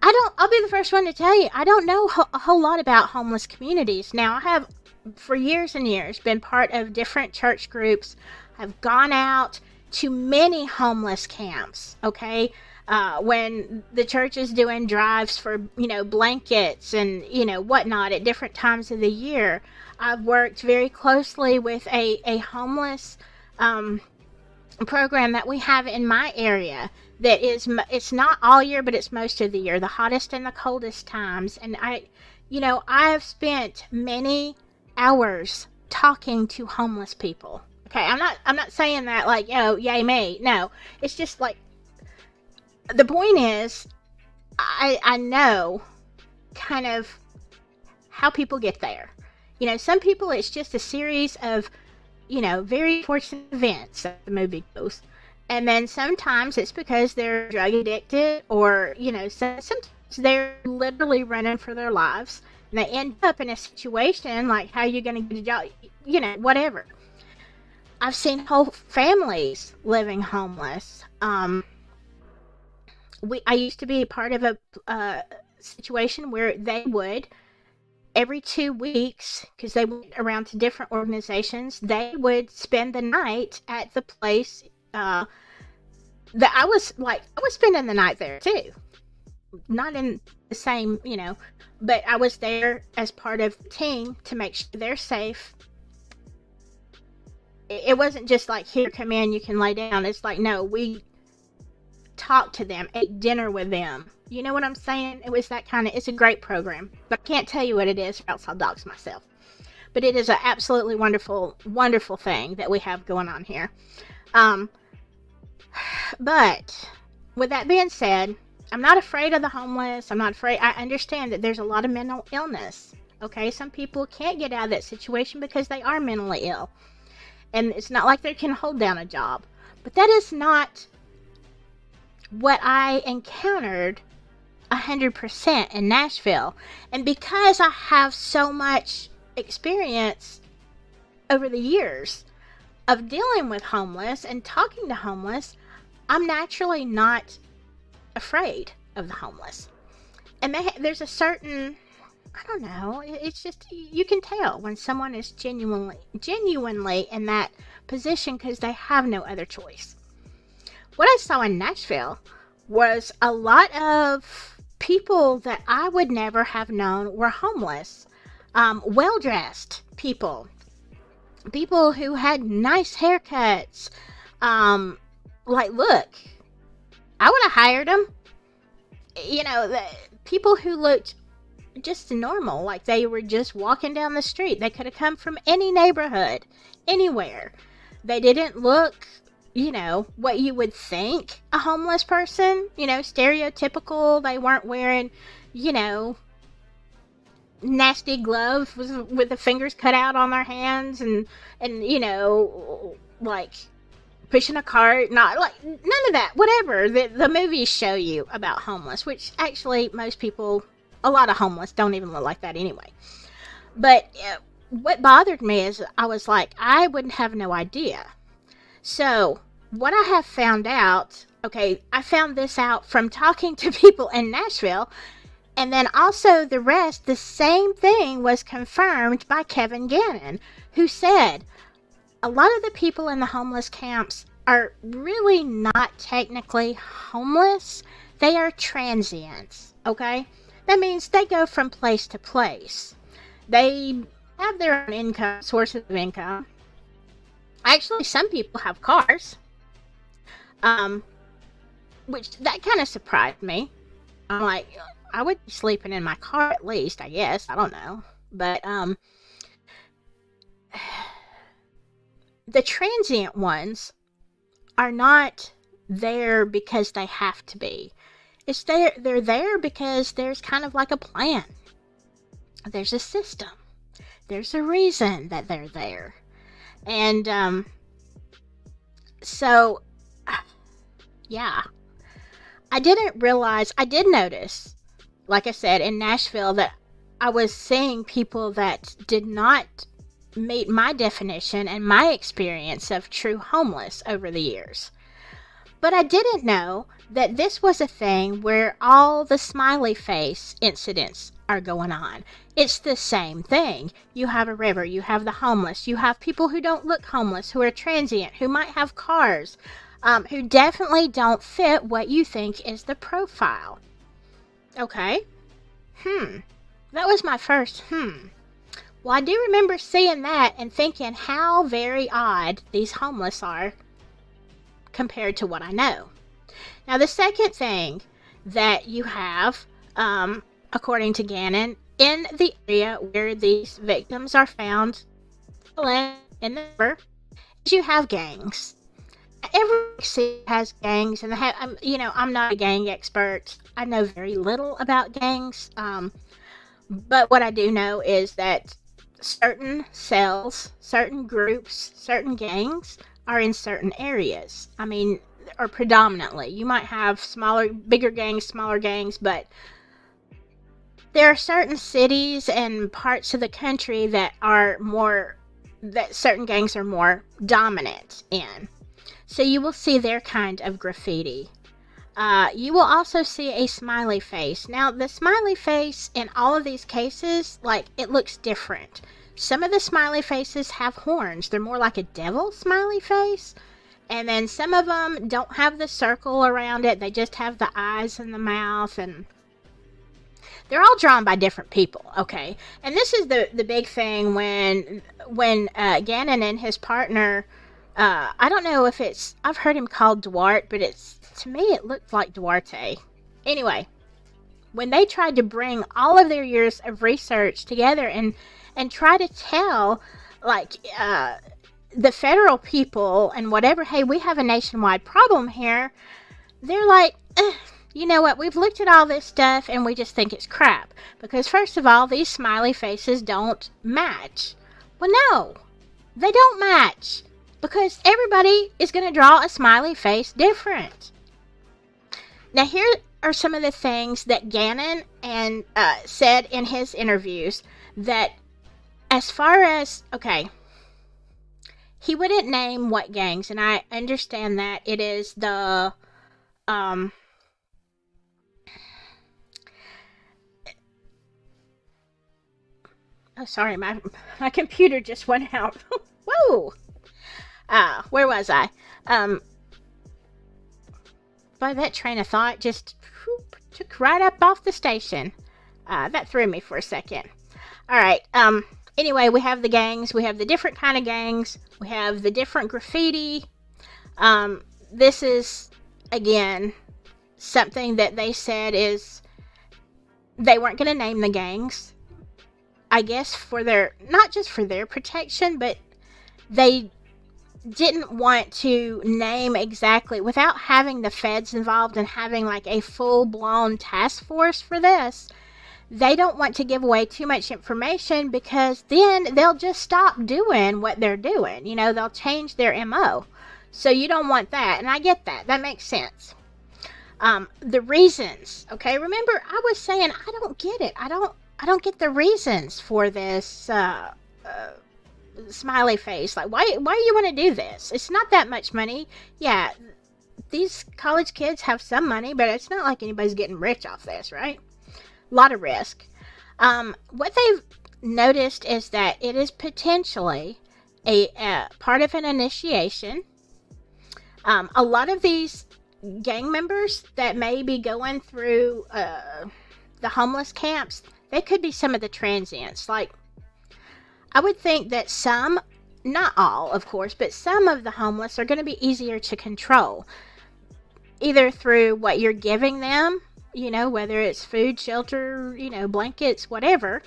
I'll be the first one to tell you, I don't know a whole lot about homeless communities. Now, I have, for years and years, been part of different church groups. I've gone out to many homeless camps, okay? When the church is doing drives for, you know, blankets and, you know, whatnot at different times of the year. I've worked very closely with a homeless program that we have in my area that is, it's not all year, but it's most of the year, the hottest and the coldest times. And I've spent many hours talking to homeless people. Okay, I'm not saying that like, oh, yay me. No, it's just like, the point is, I know kind of how people get there. You know, some people, it's just a series of, very fortunate events, as the movie goes. And then sometimes it's because they're drug addicted, or, sometimes they're literally running for their lives. And they end up in a situation like, how are you going to get a job? Whatever. I've seen whole families living homeless. I used to be part of a situation where they would, every 2 weeks, because they went around to different organizations, they would spend the night at the place that I was spending the night there too. Not in the same, but I was there as part of the team to make sure they're safe. It wasn't just like, here, come in, you can lay down. It's like, no, we talked to them, ate dinner with them. You know what I'm saying? It was that kind of, it's a great program, but I can't tell you what it is, or else I'll dox myself. But it is an absolutely wonderful, wonderful thing that we have going on here. But with that being said, I'm not afraid of the homeless. I'm not afraid. I understand that there's a lot of mental illness. Okay, some people can't get out of that situation because they are mentally ill. And it's not like they can hold down a job. But that is not what I encountered 100% in Nashville. And because I have so much experience over the years of dealing with homeless and talking to homeless, I'm naturally not afraid of the homeless. And there's a certain, I don't know, it's just, you can tell when someone is genuinely in that position, because they have no other choice. What I saw in Nashville was a lot of people that I would never have known were homeless. Well-dressed people who had nice haircuts. Look, I would have hired them. The people who looked just normal, like they were just walking down the street. They could have come from any neighborhood, anywhere. They didn't look, what you would think a homeless person, stereotypical. They weren't wearing, nasty gloves with the fingers cut out on their hands and like pushing a cart. Not like, none of that. Whatever the movies show you about homeless, which actually most people, a lot of homeless don't even look like that anyway. But what bothered me is I was like, I wouldn't have no idea. So what I have found out, I found this out from talking to people in Nashville, and then also the same thing was confirmed by Kevin Gannon, who said a lot of the people in the homeless camps are really not technically homeless. They are transients, okay? That means they go from place to place. They have their own sources of income. Actually, some people have cars, which that kind of surprised me. I'm like, I would be sleeping in my car at least, I guess. I don't know. But the transient ones are not there because they have to be. They're there because there's kind of like a plan. There's a system. There's a reason that they're there. And so yeah, I did notice, like I said, in Nashville, that I was seeing people that did not meet my definition and my experience of true homeless over the years. But I didn't know that this was a thing where all the smiley face incidents are going on. It's the same thing. You have a river, you have the homeless, you have people who don't look homeless, who are transient, who might have cars, who definitely don't fit what you think is the profile. Okay. That was my first Well, I do remember seeing that and thinking how very odd these homeless are compared to what I know. Now, the second thing that you have, according to Gannon, in the area where these victims are found in the river, is you have gangs. Every city has gangs, and I'm not a gang expert. I know very little about gangs, but what I do know is that certain cells, certain groups, certain gangs are in certain areas. I mean, or predominantly. You might have bigger gangs, smaller gangs, but there are certain cities and parts of the country that certain gangs are more dominant in. So you will see their kind of graffiti. You will also see a smiley face. Now, the smiley face in all of these cases, like, it looks different. Some of the smiley faces have horns. They're more like a devil smiley face. And then some of them don't have the circle around it. They just have the eyes and the mouth, and they're all drawn by different people, okay? And this is the big thing when Gannon and his partner, I don't know if I've heard him called Duarte, but to me it looked like Duarte. Anyway, when they tried to bring all of their years of research together and try to tell, like, the federal people and whatever, hey, we have a nationwide problem here, they're like, you know what, we've looked at all this stuff and we just think it's crap. Because first of all, these smiley faces don't match. Well, no, they don't match. Because everybody is going to draw a smiley face different. Now, here are some of the things that Gannon said in his interviews that, as far as, okay, he wouldn't name what gangs, and I understand that it is the, oh, sorry, my computer just went out. Whoa! Where was I? By that train of thought just took right up off the station. That threw me for a second. Alright, anyway, we have the gangs. We have the different kind of gangs. We have the different graffiti. This is, again, something that they said is they weren't going to name the gangs. I guess not just for their protection, but they didn't want to name exactly, without having the feds involved and having like a full-blown task force for this. They don't want to give away too much information, because then they'll just stop doing what they're doing. You know, they'll change their MO. So you don't want that, and I get that. That makes sense. The reasons, okay? Remember, I was saying I don't get it. I don't get the reasons for this smiley face. Like, why do you want to do this? It's not that much money. Yeah, these college kids have some money, but it's not like anybody's getting rich off this, right? A lot of risk. What they've noticed is that it is potentially a part of an initiation. A lot of these gang members that may be going through the homeless camps, they could be some of the transients. Like, I would think that some, not all, of course, but some of the homeless are going to be easier to control. Either through what you're giving them, you know, whether it's food, shelter, you know, blankets, whatever,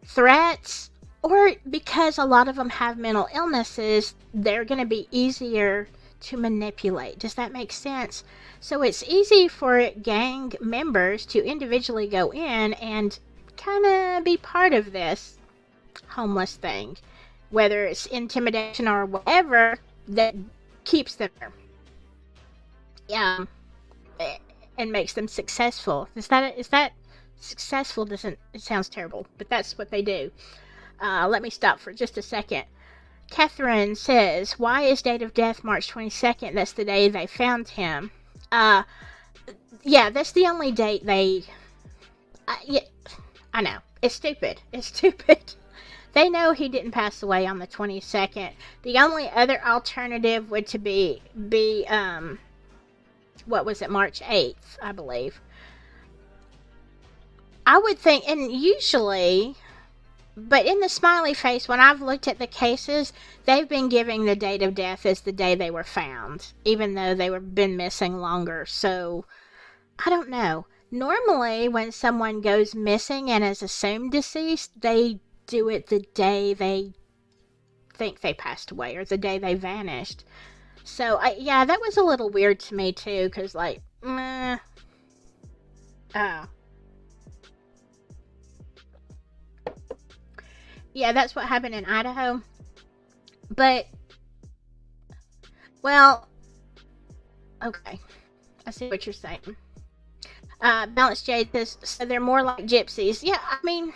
threats, or because a lot of them have mental illnesses, they're going to be easier to manipulate. Does that make sense? So it's easy for gang members to individually go in and kind of be part of this homeless thing, whether it's intimidation or whatever that keeps them there. Yeah, and makes them successful. Is that successful? Doesn't it sounds terrible, but that's what they do. Let me stop for just a second. Catherine says, why is date of death March 22nd? That's the day they found him. Yeah, that's the only date they... yeah, I know. It's stupid. It's stupid. They know he didn't pass away on the 22nd. The only other alternative would to be what was it, March 8th, I believe. I would think, and usually, but in the smiley face, when I've looked at the cases, they've been giving the date of death as the day they were found, even though they were been missing longer. So, I don't know. Normally, when someone goes missing and is assumed deceased, they do it the day they think they passed away, or the day they vanished. So, yeah, that was a little weird to me, too, because, like, meh. Oh. Yeah, that's what happened in Idaho. But, well, okay. I see what you're saying. Balance Jade says, so they're more like gypsies. Yeah, I mean,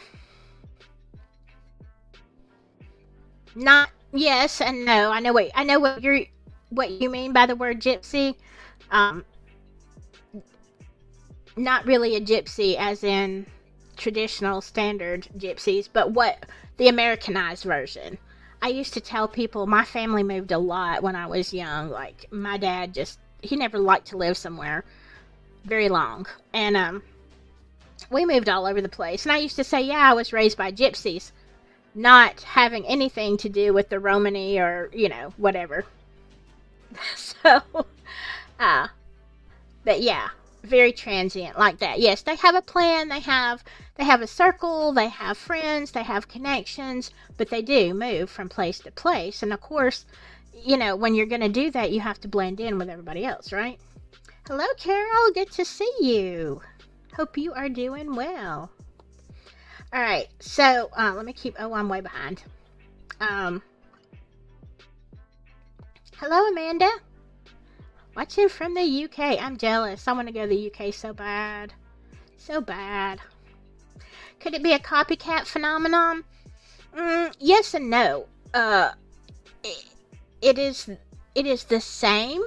not yes and no. I know what you mean by the word gypsy. Um, not really a gypsy as in traditional standard gypsies, but what the Americanized version. I used to tell people my family moved a lot when I was young. Like my dad he never liked to live somewhere very long. And we moved all over the place. And I used to say, yeah, I was raised by gypsies, not having anything to do with the Romany or, whatever. So, but yeah, very transient like that. Yes, they have a plan, they have a circle, they have friends, they have connections, but they do move from place to place. And of course, when you're going to do that, you have to blend in with everybody else, right? Hello, Carol. Good to see you. Hope you are doing well. All right, so let me keep. Oh, I'm way behind. Hello, Amanda. Watching from the UK. I'm jealous. I want to go to the UK so bad. So bad. Could it be a copycat phenomenon? Yes and no. It is the same.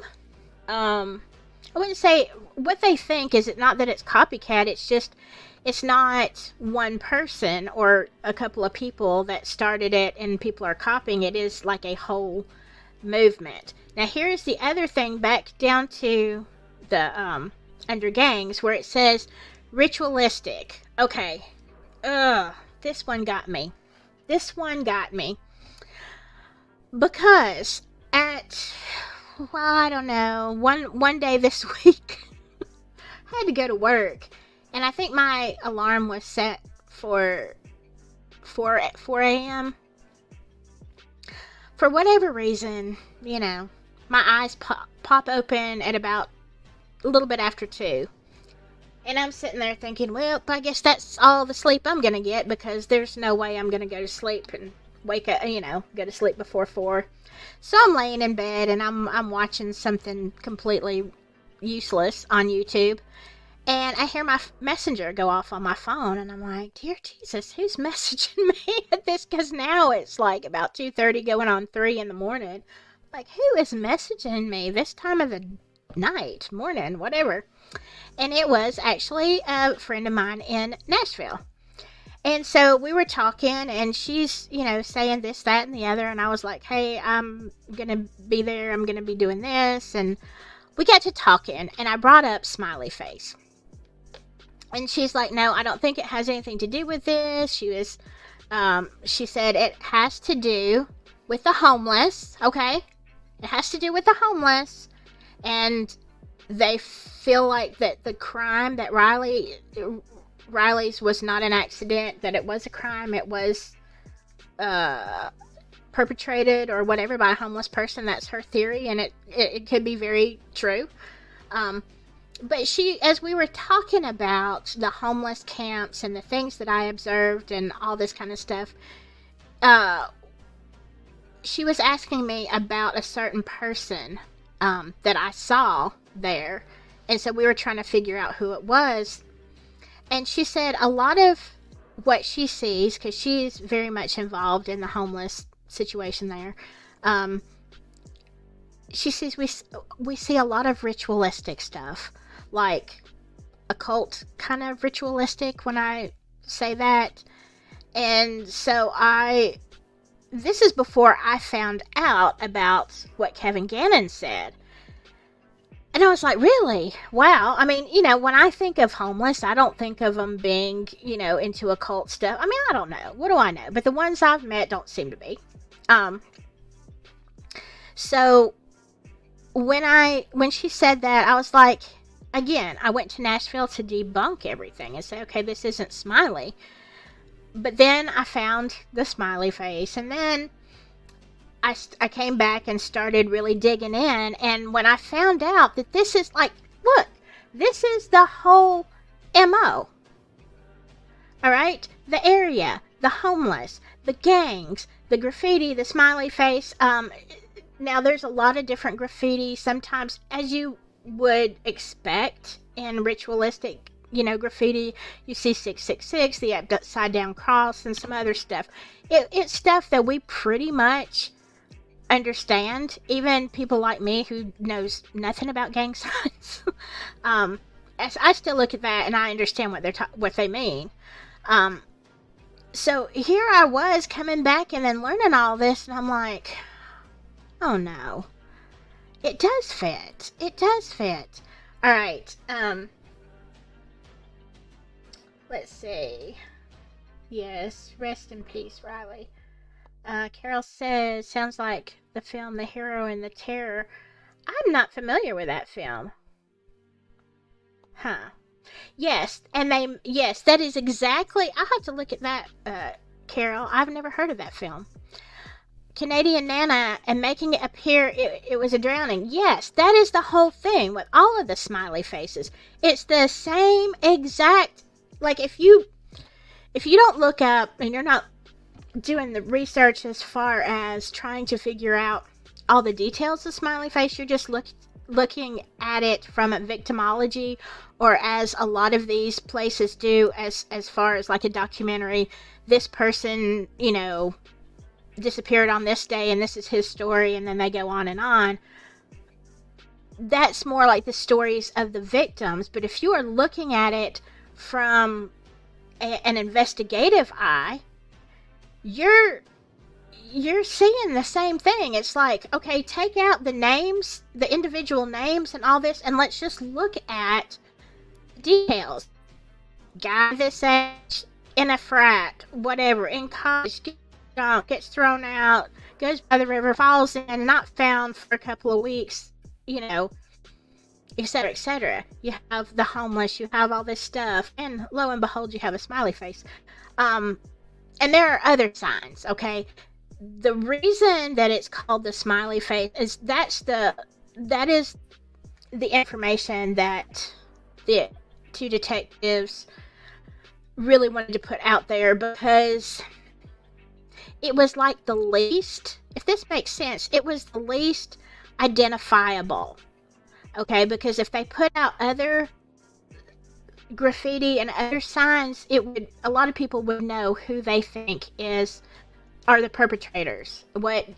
I wouldn't say what they think is it not that it's copycat. It's just it's not one person or a couple of people that started it and people are copying. It is like a whole movement. Now here's the other thing, back down to the under gangs where it says ritualistic. Okay. This one got me. Because I don't know, one day this week I had to go to work and I think my alarm was set for 4 a.m. For whatever reason, my eyes pop open at about a little bit after 2. And I'm sitting there thinking, well, I guess that's all the sleep I'm going to get because there's no way I'm going to go to sleep and wake up, go to sleep before 4. So I'm laying in bed and I'm watching something completely useless on YouTube. And I hear my messenger go off on my phone and I'm like, dear Jesus, who's messaging me at this? Because now it's like about 2:30 going on 3 in the morning. Like, who is messaging me this time of the night, morning, whatever? And it was actually a friend of mine in Nashville. And so we were talking and she's, saying this, that, and the other. And I was like, hey, I'm going to be there. I'm going to be doing this. And we got to talking and I brought up Smiley Face. And she's like, no, I don't think it has anything to do with this. She said it has to do with the homeless. Okay. It has to do with the homeless. And they feel like that the crime that Riley's was not an accident, that it was a crime. It was perpetrated or whatever by a homeless person. That's her theory, and it could be very true. But as we were talking about the homeless camps and the things that I observed and all this kind of stuff, she was asking me about a certain person that I saw there. And so we were trying to figure out who it was. And she said a lot of what she sees, because she's very much involved in the homeless situation there, she says we see a lot of ritualistic stuff, like occult kind of ritualistic when I say that. And so this is before I found out about what Kevin Gannon said. And I was like, really? Wow. I mean, when I think of homeless, I don't think of them being, into occult stuff. I mean, I don't know. What do I know? But the ones I've met don't seem to be. So when she said that, I was like, again, I went to Nashville to debunk everything and say, okay, this isn't Smiley. But then I found the Smiley Face, and then I came back and started really digging in, and when I found out that this is like, look, this is the whole MO. Alright? The area, the homeless, the gangs, the graffiti, the smiley face. Now there's a lot of different graffiti, sometimes as you would expect in ritualistic, graffiti. You see 666, the upside down cross, and some other stuff. It's stuff that we pretty much understand, even people like me who knows nothing about gang signs. As I still look at that and I understand what they mean. So here I was coming back and then learning all this, and I'm like, oh no, it does fit. It does fit. All right. Let's see. Yes, rest in peace, Riley. Carol says, sounds like the film The Hero and the Terror. I'm not familiar with that film. Huh. Yes, that is exactly, I'll have to look at that, Carol. I've never heard of that film. Canadian Nana, and making it appear it was a drowning. Yes, that is the whole thing with all of the smiley faces. It's the same exact, like if you don't look up and you're not doing the research as far as trying to figure out all the details of smiley face, you're just looking at it from a victimology, or as a lot of these places do, as far as like a documentary. This person, disappeared on this day and this is his story, and then they go on and on. That's more like the stories of the victims. But if you are looking at it from an investigative eye, you're seeing the same thing. It's like, okay, take out the names, the individual names and all this, and let's just look at details. Guy this age, in a frat, whatever, in college, gets thrown out, goes by the river, falls in, not found for a couple of weeks, etc., etc. You have the homeless, you have all this stuff, and lo and behold, you have a smiley face. And there are other signs, okay? The reason that it's called the smiley face is that is the information that the two detectives really wanted to put out there, because it was like the least, if this makes sense, it was the least identifiable. Okay, because if they put out other graffiti and other signs, a lot of people would know who they think are the perpetrators, what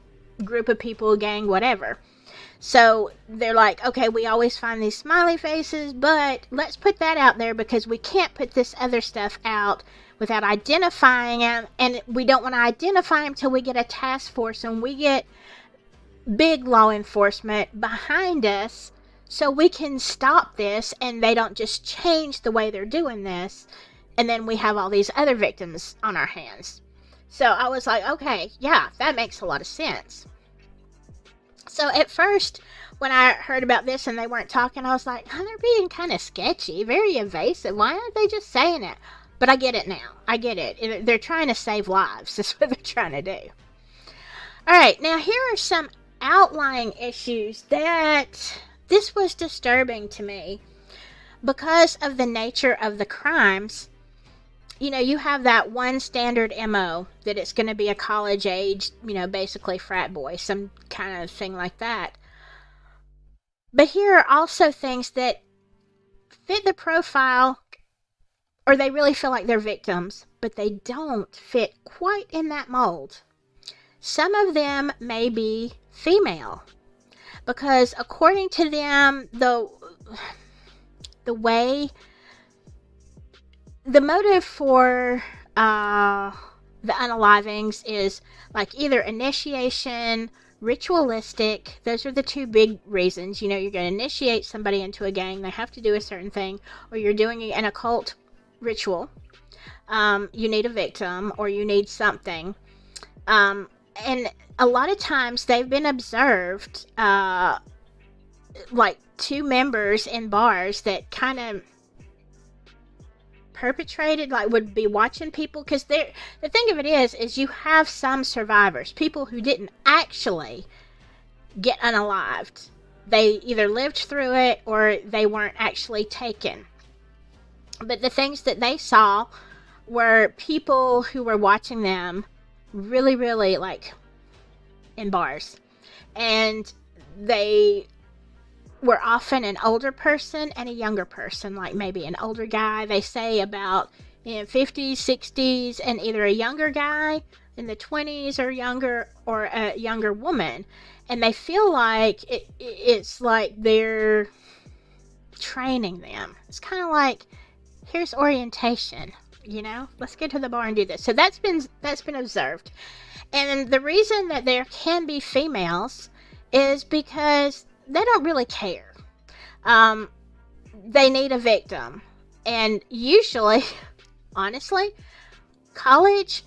group of people, gang, whatever. So they're like, okay, we always find these smiley faces, but let's put that out there because we can't put this other stuff out without identifying them, and we don't want to identify them till we get a task force and we get big law enforcement behind us, so we can stop this and they don't just change the way they're doing this, and then we have all these other victims on our hands. So I was like, okay, yeah, that makes a lot of sense. So at first, when I heard about this and they weren't talking, I was like, oh, they're being kind of sketchy, very evasive. Why aren't they just saying it? But I get it now. I get it. They're trying to save lives. That's what they're trying to do. All right, now here are some outlying issues that this was disturbing to me because of the nature of the crimes. You have that one standard MO that it's going to be a college age, basically frat boy, some kind of thing like that. But here are also things that fit the profile, or they really feel like they're victims, but they don't fit quite in that mold. Some of them may be female, because according to them, the motive for the unalivings is like either initiation, ritualistic. Those are the two big reasons. You're going to initiate somebody into a gang, they have to do a certain thing, or you're doing an occult ritual. You need a victim, or you need something. And a lot of times they've been observed, like two members in bars that kind of perpetrated, like would be watching people, because the thing of it is you have some survivors, people who didn't actually get unalived. They either lived through it or they weren't actually taken. But the things that they saw were people who were watching them really, really, like, in bars. And they were often an older person and a younger person, like maybe an older guy, they say about in 50s, 60s, and either a younger guy in the 20s or younger, or a younger woman. And they feel like it's like they're training them. It's kind of like, here's orientation, let's get to the bar and do this. So that's been observed. And the reason that there can be females is because they don't really care. They need a victim. And usually, honestly, college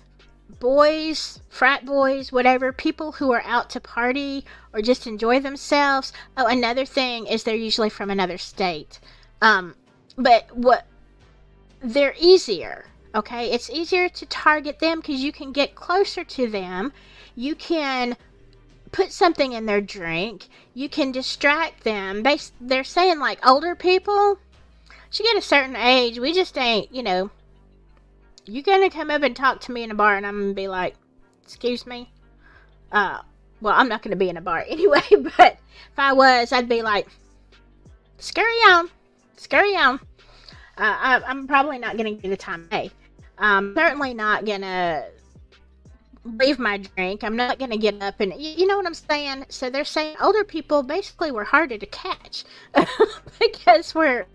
boys, frat boys, whatever, people who are out to party or just enjoy themselves. Oh, another thing is they're usually from another state. But they're easier, okay? It's easier to target them because you can get closer to them. You can put something in their drink. You can distract them. They're saying, like, older people, you get a certain age, we just ain't, you're gonna come up and talk to me in a bar and I'm gonna be like, excuse me? Well, I'm not gonna be in a bar anyway, but if I was, I'd be like, scurry on. I'm probably not gonna give you the time of day. I'm certainly not gonna leave my drink. I'm not gonna get up and, you know what I'm saying? So they're saying older people basically were harder to catch because we're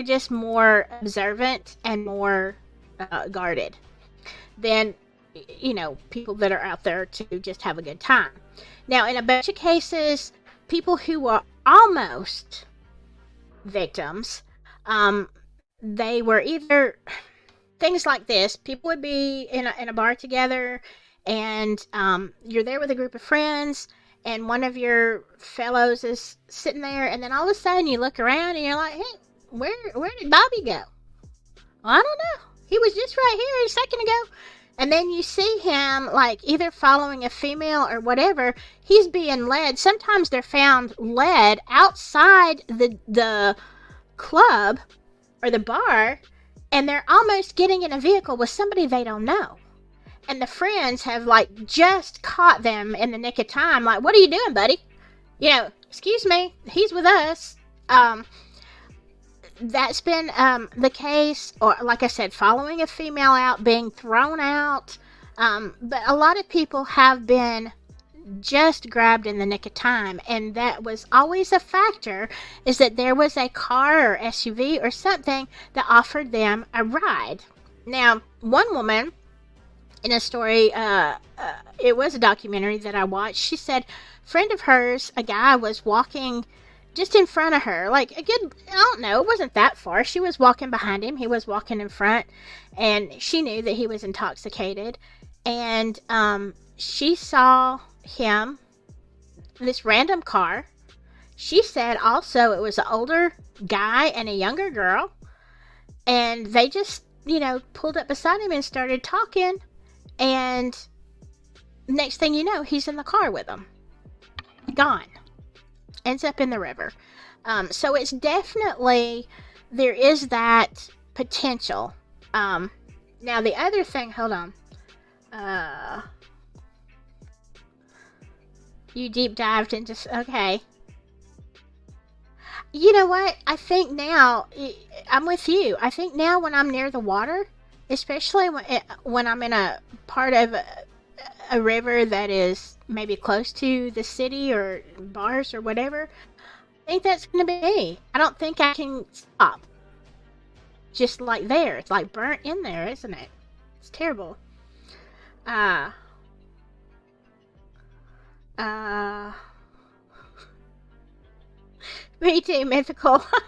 just more observant and more guarded than people that are out there to just have a good time. Now, in a bunch of cases, people who are almost victims, they were either things like this. People would be in a bar together, and you're there with a group of friends, and one of your fellows is sitting there, and then all of a sudden you look around and you're like, hey, where did Bobby go? Well, I don't know. He was just right here a second ago. And then you see him, like, either following a female or whatever. He's being led. Sometimes they're found led outside the club or the bar, and they're almost getting in a vehicle with somebody they don't know. And the friends have, like, just caught them in the nick of time. Like, what are you doing, buddy? Excuse me, he's with us. That's been the case, or like I said, following a female out, being thrown out. But a lot of people have been just grabbed in the nick of time, and that was always a factor, is that there was a car or SUV or something that offered them a ride. Now, one woman in a story, it was a documentary that I watched, she said a friend of hers, a guy, was walking just in front of her, like a good, I don't know, it wasn't that far. She was walking behind him, he was walking in front, and she knew that he was intoxicated, and she saw him, this random car. She said also it was an older guy and a younger girl, and they just, pulled up beside him and started talking, and next thing you know, he's in the car with them, gone. Ends up in the river. So it's definitely, there is that potential. Now the other thing, hold on. You deep dived into, okay. You know what? I think now, I'm with you. I think now when I'm near the water, especially when I'm in a part of a river that is maybe close to the city or bars or whatever, I think that's going to be me. I don't think I can stop. Just like there. It's like burnt in there, isn't it? It's terrible. Me too, mythical. I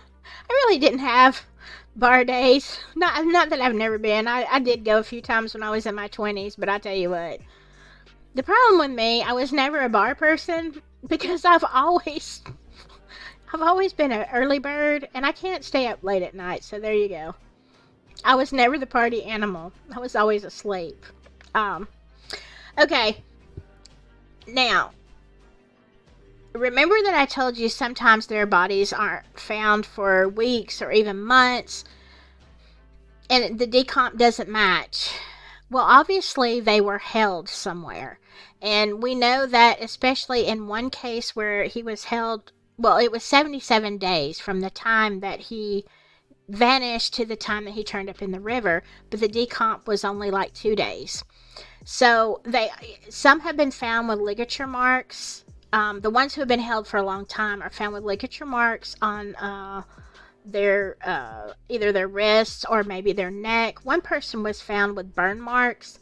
really didn't have bar days. Not that I've never been. I did go a few times when I was in my 20s, but I tell you what. The problem with me, I was never a bar person because I've always been an early bird, and I can't stay up late at night, so there you go. I was never the party animal. I was always asleep. Okay. Now, remember that I told you sometimes their bodies aren't found for weeks or even months? and the decomp doesn't match. Well, obviously they were held somewhere. And we know that, especially in one case where he was held, well, it was 77 days from the time that he vanished to the time that he turned up in the river, but the decomp was only like 2 days. So some have been found with ligature marks. The ones who have been held for a long time are found with ligature marks on their either their wrists or maybe their neck. One person was found with burn marks.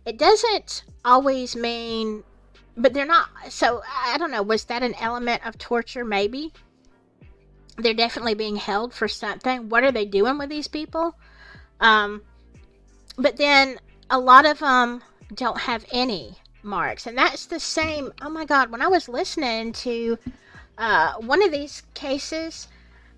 It doesn't always mean, but they're not. So I don't know. Was that an element of torture? Maybe. They're definitely being held for something. What are they doing with these people? But then a lot of them don't have any marks, and that's the same. Oh my God! When I was listening to one of these cases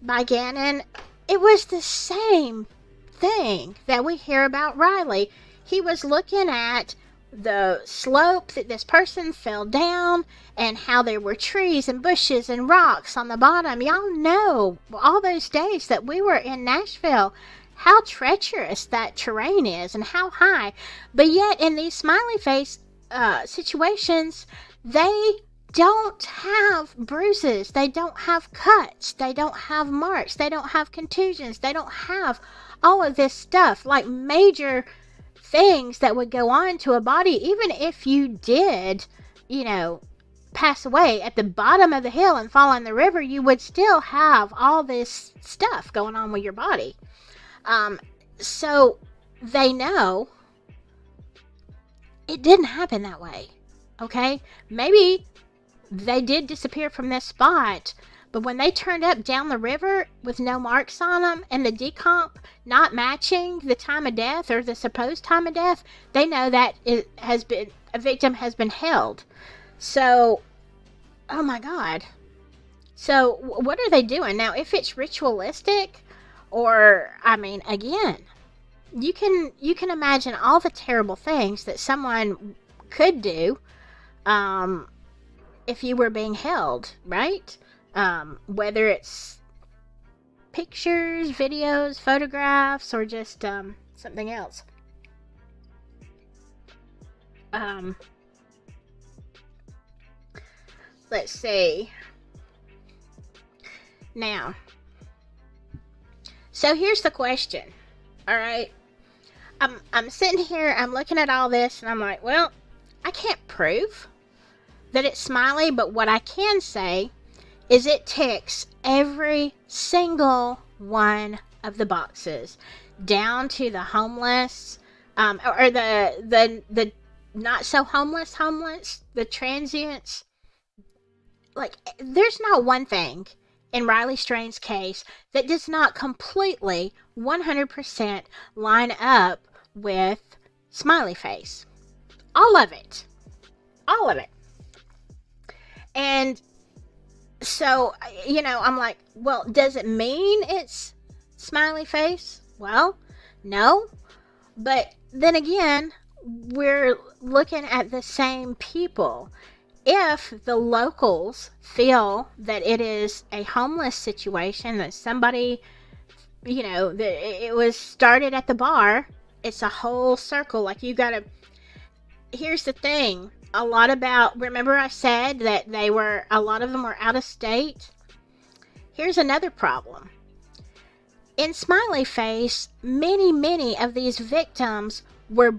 by Gannon, it was the same thing that we hear about Riley. He was looking at the slope that this person fell down and how there were trees and bushes and rocks on the bottom. Y'all know all those days that we were in Nashville, how treacherous that terrain is and how high. But yet in these smiley face situations, they don't have bruises, they don't have cuts, they don't have marks, they don't have contusions, they don't have all of this stuff, like major things that would go on to a body. Even if you did, pass away at the bottom of the hill and fall in the river, you would still have all this stuff going on with your body. So they know it didn't happen that way. Okay? Maybe they did disappear from this spot, but when they turned up down the river with no marks on them and the decomp not matching the time of death or the supposed time of death, they know that a victim has been held. So, oh my God. So what are they doing? Now, if it's ritualistic, or, again, you can imagine all the terrible things that someone could do, if you were being held, right? Whether it's pictures, videos, photographs, or just something else. Let's see. Now, so here's the question. All right, I'm sitting here, I'm looking at all this, and I'm like, well, I can't prove that it's Smiley, but what I can say is it ticks every single one of the boxes, down to the homeless, or the not so homeless, the transients. Like, there's not one thing in Riley Strain's case that does not completely 100% line up with Smiley Face. All of it. And so, I'm like, well, does it mean it's Smiley Face? Well, no. But then again, we're looking at the same people. If the locals feel that it is a homeless situation, that somebody, that it was started at the bar, it's a whole circle. Like, here's the thing. Remember I said that a lot of them were out of state? Here's another problem. In Smiley Face, many of these victims were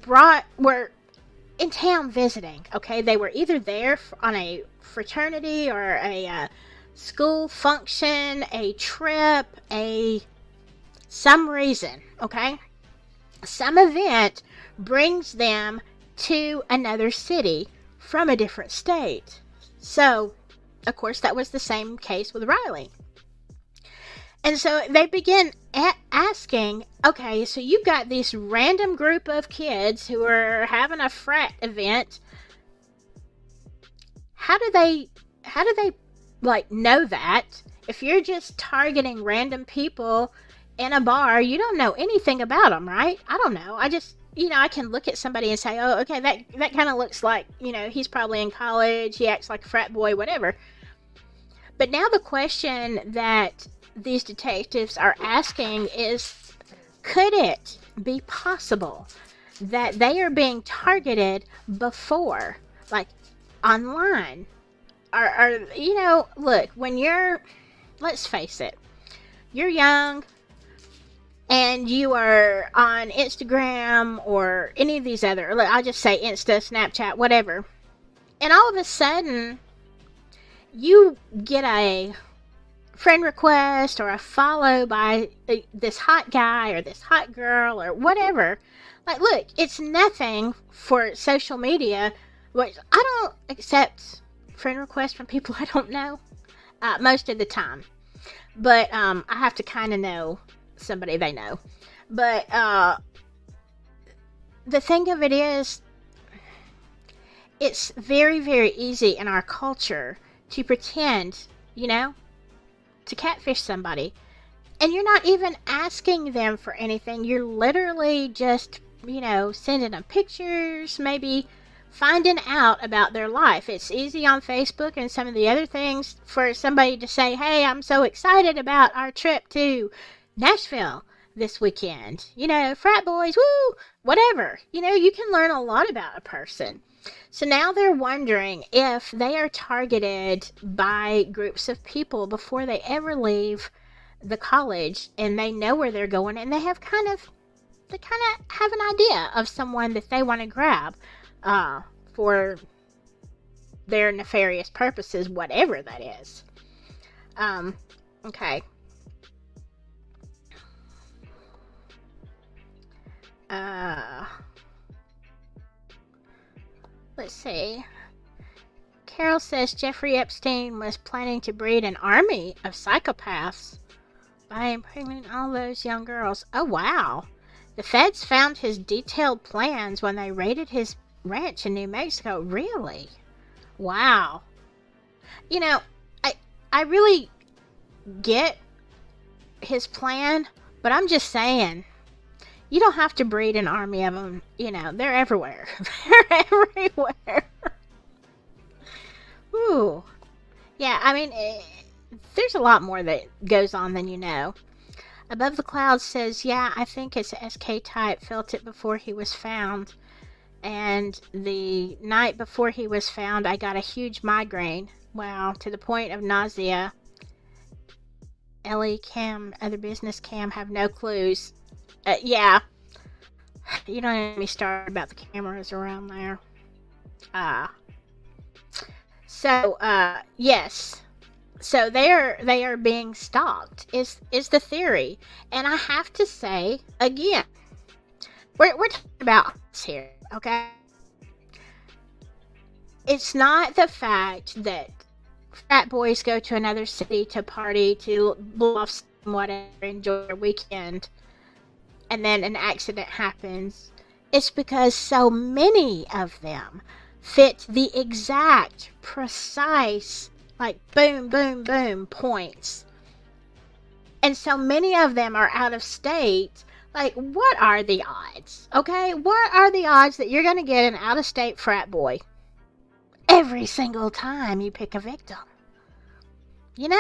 in town visiting, okay? They were either there on a fraternity or a school function, a trip, some reason, okay? Some event brings them to another city from a different state. So, of course, that was the same case with Riley. And so they begin asking, okay, so you've got this random group of kids who are having a frat event. How do they know that? If you're just targeting random people in a bar, you don't know anything about them, right? I don't know. I just, I can look at somebody and say, oh, okay, that kind of looks like, he's probably in college, he acts like a frat boy, whatever. But now the question that these detectives are asking is, Could it be possible that they are being targeted before, like online? Or look, when let's face it, you're young and you are on Instagram or any of these other, I'll just say Insta, Snapchat, whatever, and all of a sudden you get a friend request or a follow by this hot guy or this hot girl or whatever. Like, look, it's nothing for social media, which I don't accept friend requests from people I don't know most of the time. But I have to kind of know somebody they know. But the thing of it is, it's very, very easy in our culture to pretend, to catfish somebody. And you're not even asking them for anything. You're literally just, sending them pictures, maybe finding out about their life. It's easy on Facebook and some of the other things for somebody to say, hey, I'm so excited about our trip to Nashville this weekend. Frat boys, woo, whatever. You can learn a lot about a person. So now they're wondering if they are targeted by groups of people before they ever leave the college, and they know where they're going, and they kind of have an idea of someone that they want to grab for their nefarious purposes, whatever that is. Okay. Let's see. Carol says Jeffrey Epstein was planning to breed an army of psychopaths by impregnating all those young girls. Oh, wow. The feds found his detailed plans when they raided his ranch in New Mexico. Really? Wow. I really get his plan, but I'm just saying, you don't have to breed an army of them. They're everywhere. They're everywhere. Ooh. Yeah, I mean, there's a lot more that goes on than you know. Above the Clouds says, yeah, I think it's SK type. Felt it before he was found. And the night before he was found, I got a huge migraine. Wow, to the point of nausea. Ellie, Cam, other business Cam have no clues. Yeah. You don't need me started about the cameras around there. Yes. So they are being stalked is the theory. And I have to say, again, we're talking about us here, okay? It's not the fact that frat boys go to another city to party, to blow off some whatever, enjoy their weekend, and then an accident happens. It's because so many of them fit the exact, precise, like boom, boom, boom points. And so many of them are out of state. Like, what are the odds? Okay? What are the odds that you're going to get an out-of-state frat boy every single time you pick a victim? It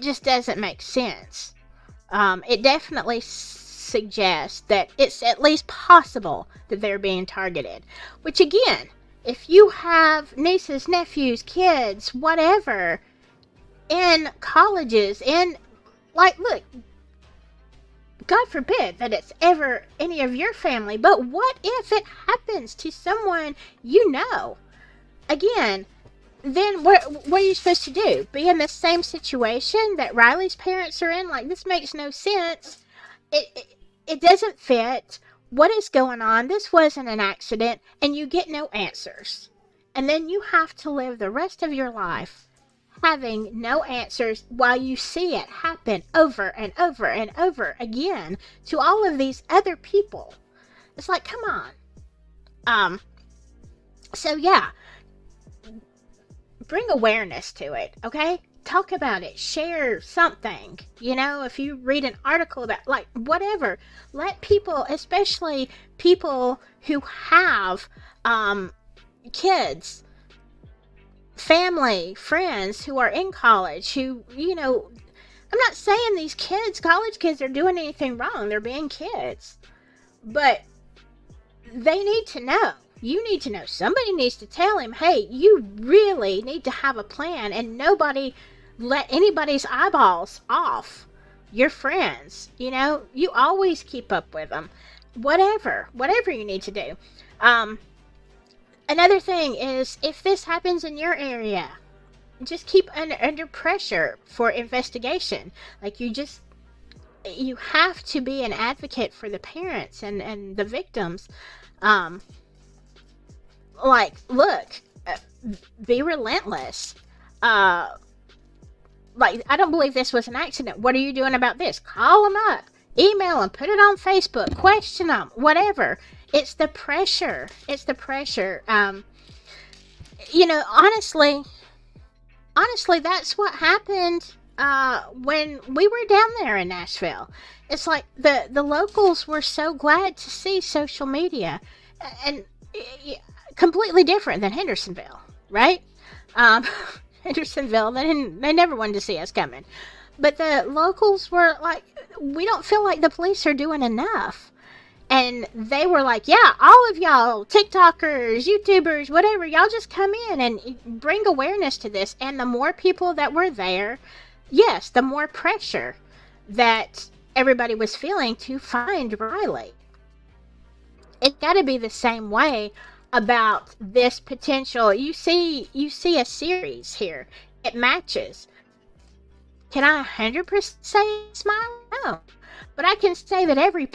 just doesn't make sense. It definitely suggests that it's at least possible that they're being targeted. Which, again, if you have nieces, nephews, kids, whatever, in colleges, look, God forbid that it's ever any of your family, but what if it happens to someone you know? Again, then what are you supposed to do? Be in the same situation that Riley's parents are in? Like, this makes no sense. It doesn't fit. What is going on? This wasn't an accident, and you get no answers. And then you have to live the rest of your life having no answers while you see it happen over and over and over again to all of these other people. It's like, come on. So yeah, bring awareness to it, okay? Talk about it. Share something. If you read an article about, like, whatever, let people, especially people who have kids, family, friends who are in college, who, I'm not saying these kids, college kids, are doing anything wrong. They're being kids. But they need to know. You need to know. Somebody needs to tell him, hey, you really need to have a plan, and nobody let anybody's eyeballs off your friends. You know, you always keep up with them. Whatever you need to do. Another thing is, if this happens in your area, just keep under pressure for investigation. Like, you have to be an advocate for the parents and the victims. Like, look, be relentless. Like, I don't believe this was an accident. What are you doing about this? Call them up, email them, put it on Facebook, question them, whatever. It's the pressure. You know, honestly, that's what happened when we were down there in Nashville. It's like the locals were so glad to see social media, and completely different than Hendersonville, right? Hendersonville, they never wanted to see us coming. But the locals were like, we don't feel like the police are doing enough. And they were like, yeah, all of y'all, TikTokers, YouTubers, whatever, y'all just come in and bring awareness to this. And the more people that were there, yes, the more pressure that everybody was feeling to find Riley. It's got to be the same way about this potential. You see a series here. It matches. Can I 100% say Smiley? No. But I can say that every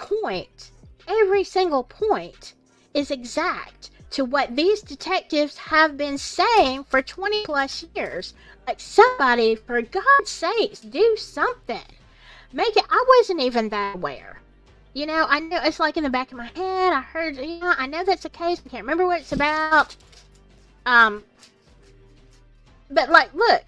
single point is exact to what these detectives have been saying for 20 plus years. Like, somebody, for God's sakes, do something. Make it. I wasn't even that aware. You know, I know it's like in the back of my head. I heard, I know that's the case. I can't remember what it's about. But like, look,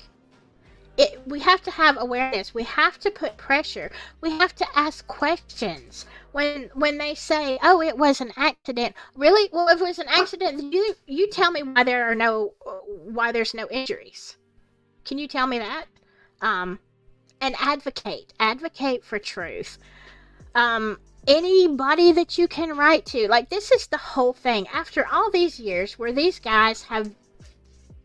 we have to have awareness. We have to put pressure. We have to ask questions. When they say, oh, it was an accident. Really? Well, if it was an accident, you tell me why there's no injuries. Can you tell me that? And advocate for truth. Anybody that you can write to, like, this is the whole thing. After all these years where these guys have,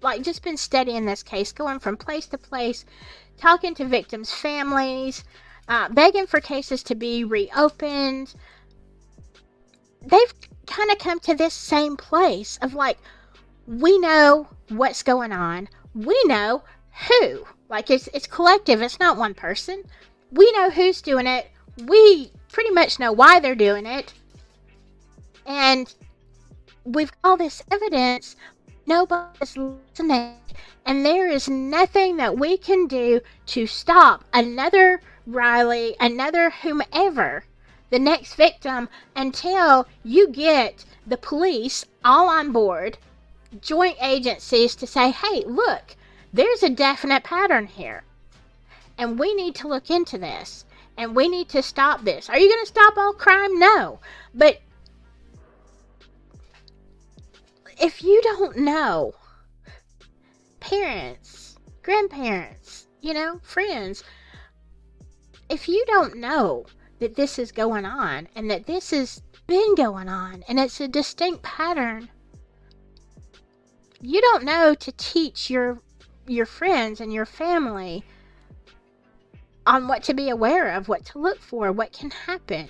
like, just been studying this case, going from place to place, talking to victims' families, begging for cases to be reopened, they've kind of come to this same place of, like, we know what's going on. We know who. Like, it's collective. It's not one person. We know who's doing it. We pretty much know why they're doing it. And we've got all this evidence. Nobody's listening. And there is nothing that we can do to stop another Riley, another whomever, the next victim, until you get the police all on board, joint agencies, to say, hey, look, there's a definite pattern here. And we need to look into this. And we need to stop this. Are you going to stop all crime? No. But if you don't know, parents, grandparents, friends, if you don't know that this is going on and that this has been going on and it's a distinct pattern, you don't know to teach your friends and your family on what to be aware of, what to look for, what can happen,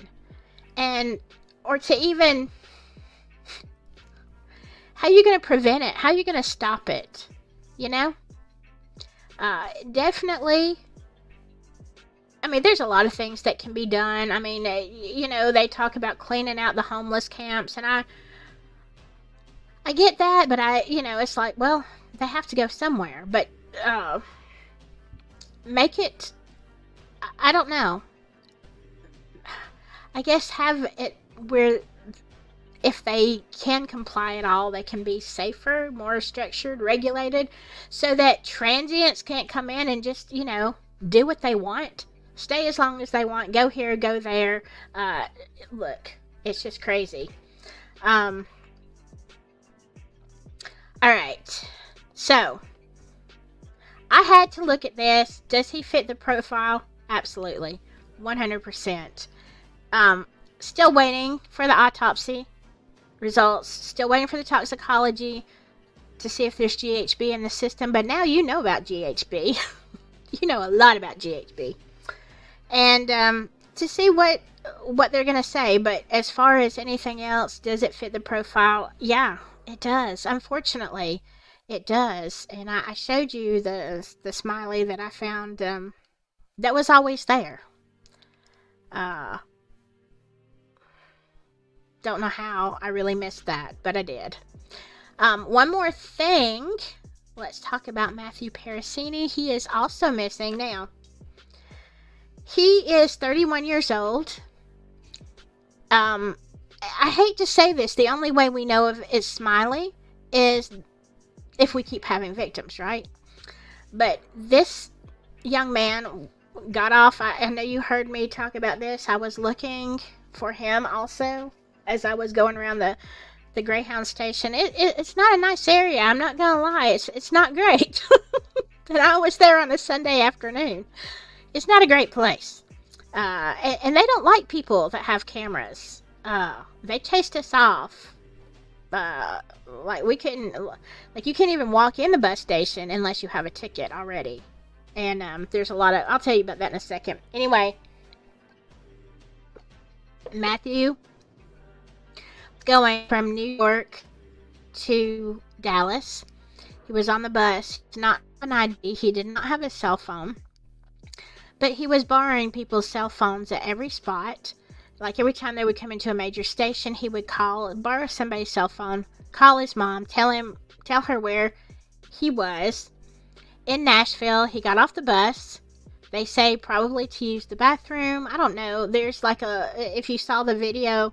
or to even, how are you going to prevent it? How are you going to stop it? Definitely, I mean, there's a lot of things that can be done. I mean, they talk about cleaning out the homeless camps, and I get that, but it's like, well, they have to go somewhere, but make it, I don't know. I guess have it where if they can comply at all, they can be safer, more structured, regulated, so that transients can't come in and just, do what they want. Stay as long as they want. Go here, go there. Look, it's just crazy. All right. So, I had to look at this. Does he fit the profile? Absolutely. 100%. Still waiting for the autopsy results. Still waiting for the toxicology to see if there's GHB in the system. But now you know about GHB. You know a lot about GHB. And to see what they're going to say. But as far as anything else, does it fit the profile? Yeah, it does. Unfortunately, it does. And I showed you the smiley that I found that was always there. Don't know how I really missed that, but I did. One more thing. Let's talk about Matthew Parasini. He is also missing now. He is 31 years old. I hate to say this. The only way we know of is Smiley is if we keep having victims, right? But this young man got off. I know you heard me talk about this. I was looking for him also as I was going around the Greyhound station. It's not a nice area. I'm not gonna lie. It's not great. And I was there on a Sunday afternoon. It's not a great place. And they don't like people that have cameras. They chased us off. Like you can't even walk in the bus station unless you have a ticket already. And there's a lot of, I'll tell you about that in a second. Anyway, Matthew going from New York to Dallas. He was on the bus. He's not an ID. He did not have a cell phone. But he was borrowing people's cell phones at every spot. Like every time they would come into a major station, he would borrow somebody's cell phone, call his mom, tell her where he was. In Nashville, he got off the bus. They say probably to use the bathroom. I don't know. There's if you saw the video,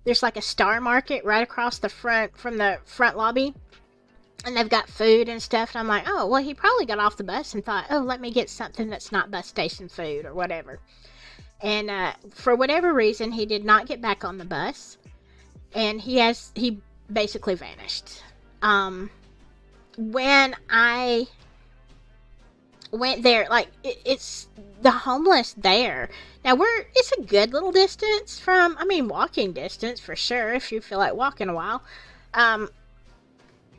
there's like a Star Market right across the front from the front lobby. And they've got food and stuff. And I'm like, oh, well, he probably got off the bus and thought, oh, let me get something that's not bus station food or whatever. And for whatever reason, he did not get back on the bus. And he basically vanished. When I went there, it's the homeless there. Now it's a good little distance from, walking distance for sure, if you feel like walking a while.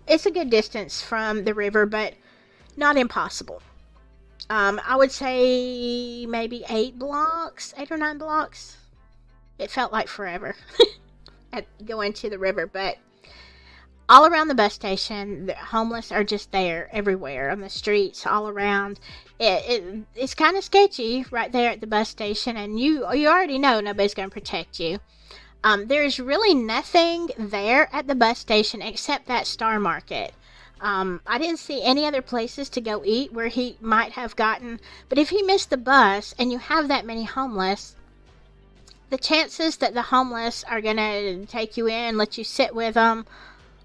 It's a good distance from the river, but not impossible. I would say maybe 8 or 9 blocks. It felt like forever going to the river, but all around the bus station, the homeless are just there everywhere on the streets, all around. It's kind of sketchy right there at the bus station, and you already know nobody's going to protect you. There's really nothing there at the bus station except that Star Market. I didn't see any other places to go eat where he might have gotten. But if he missed the bus and you have that many homeless, the chances that the homeless are going to take you in, let you sit with them,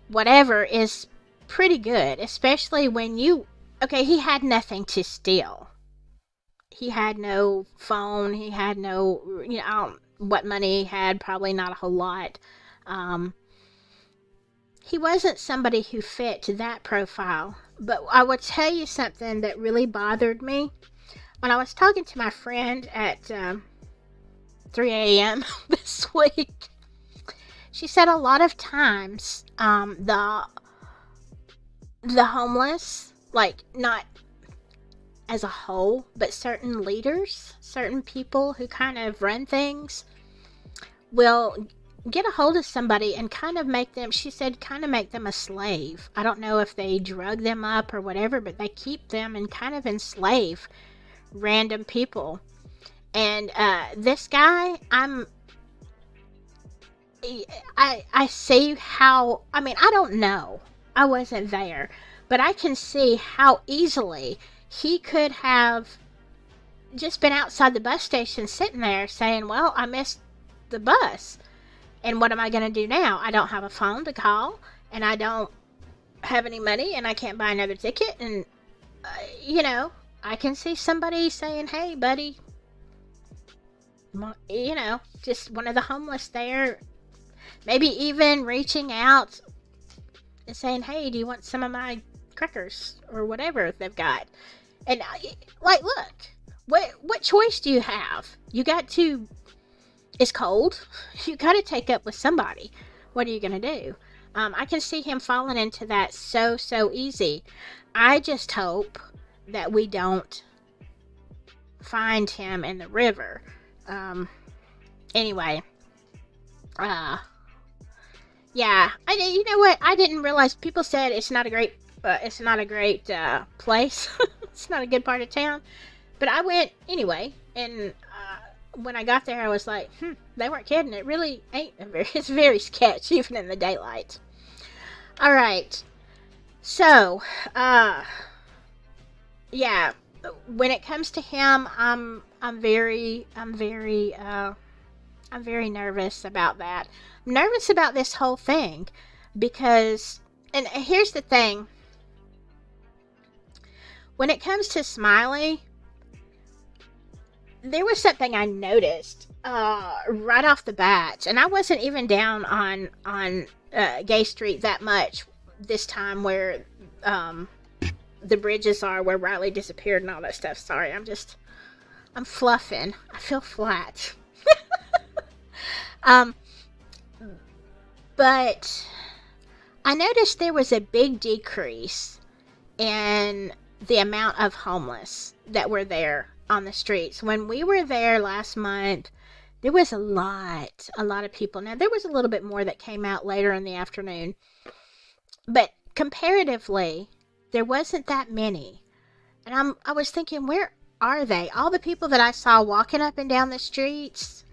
whatever, is pretty good. Especially when he had nothing to steal. He had no phone. He had no, what money he had, probably not a whole lot. He wasn't somebody who fit to that profile. But I will tell you something that really bothered me. When I was talking to my friend at 3 a.m. this week, she said a lot of times the homeless, not as a whole, but certain leaders, certain people who kind of run things, will get a hold of somebody and kind of make them a slave. I don't know if they drug them up or whatever, but they keep them and kind of enslave random people. And this guy, I see how, I don't know. I wasn't there, but I can see how easily he could have just been outside the bus station sitting there saying, well, I missed the bus. And what am I going to do now? I don't have a phone to call, and I don't have any money, and I can't buy another ticket. And, I can see somebody saying, hey, buddy, just one of the homeless there, maybe even reaching out and saying, hey, do you want some of my crackers or whatever they've got? And, look, what choice do you have? You got to, it's cold. You got to take up with somebody. What are you going to do? I can see him falling into that so easy. I just hope that we don't find him in the river. Anyway, yeah, you know what? I didn't realize people said it's not a great place. It's not a good part of town. But I went anyway, and when I got there, I was like, they weren't kidding. It really ain't it's very sketch, even in the daylight. All right. So, yeah, when it comes to him, I'm very nervous about that. I'm nervous about this whole thing because, and here's the thing. When it comes to Smiley, there was something I noticed right off the bat, and I wasn't even down on Gay Street that much this time, where the bridges are, where Riley disappeared and all that stuff. Sorry, I'm fluffing. I feel flat. But I noticed there was a big decrease in the amount of homeless that were there on the streets. When we were there last month, there was a lot of people. Now, there was a little bit more that came out later in the afternoon, but comparatively, there wasn't that many. And I was thinking, where are they? All the people that I saw walking up and down the streets,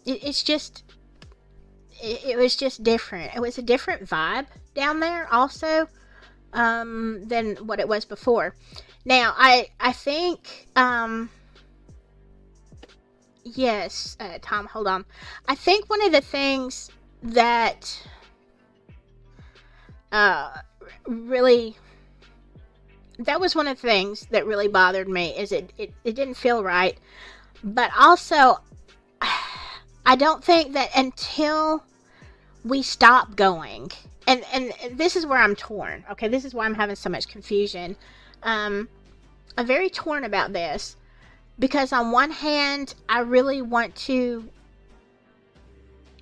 it was just different. It was a different vibe down there also, than what it was before. Now, I think, yes, Tom, hold on. I think one of the things that really, that was one of the things that really bothered me, is it didn't feel right. But also, I don't think that until we stop going, and this is where I'm torn, okay? This is why I'm having so much confusion. I'm very torn about this, because on one hand, I really want to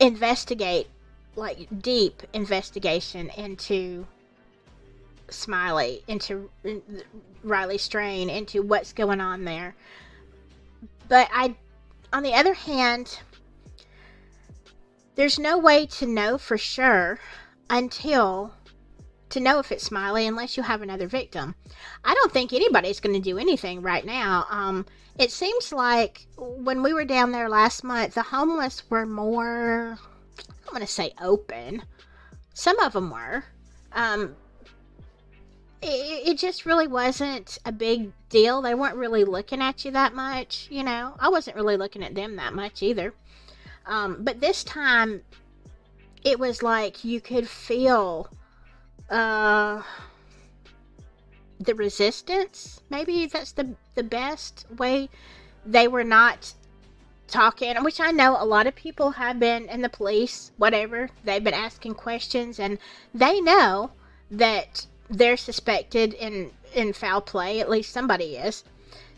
investigate, like deep investigation into Smiley, into Riley Strain, into what's going on there. But on the other hand, there's no way to know for sure to know if it's Smiley unless you have another victim. I don't think anybody's going to do anything right now. It seems like when we were down there last month, the homeless were more, I'm going to say open. Some of them were. It just really wasn't a big deal. They weren't really looking at you that much, you know. I wasn't really looking at them that much either. But this time, it was like you could feel the resistance. Maybe that's the best way. They were not talking, which I know a lot of people have been in the police, whatever. They've been asking questions, and they know that they're suspected in foul play. At least somebody is.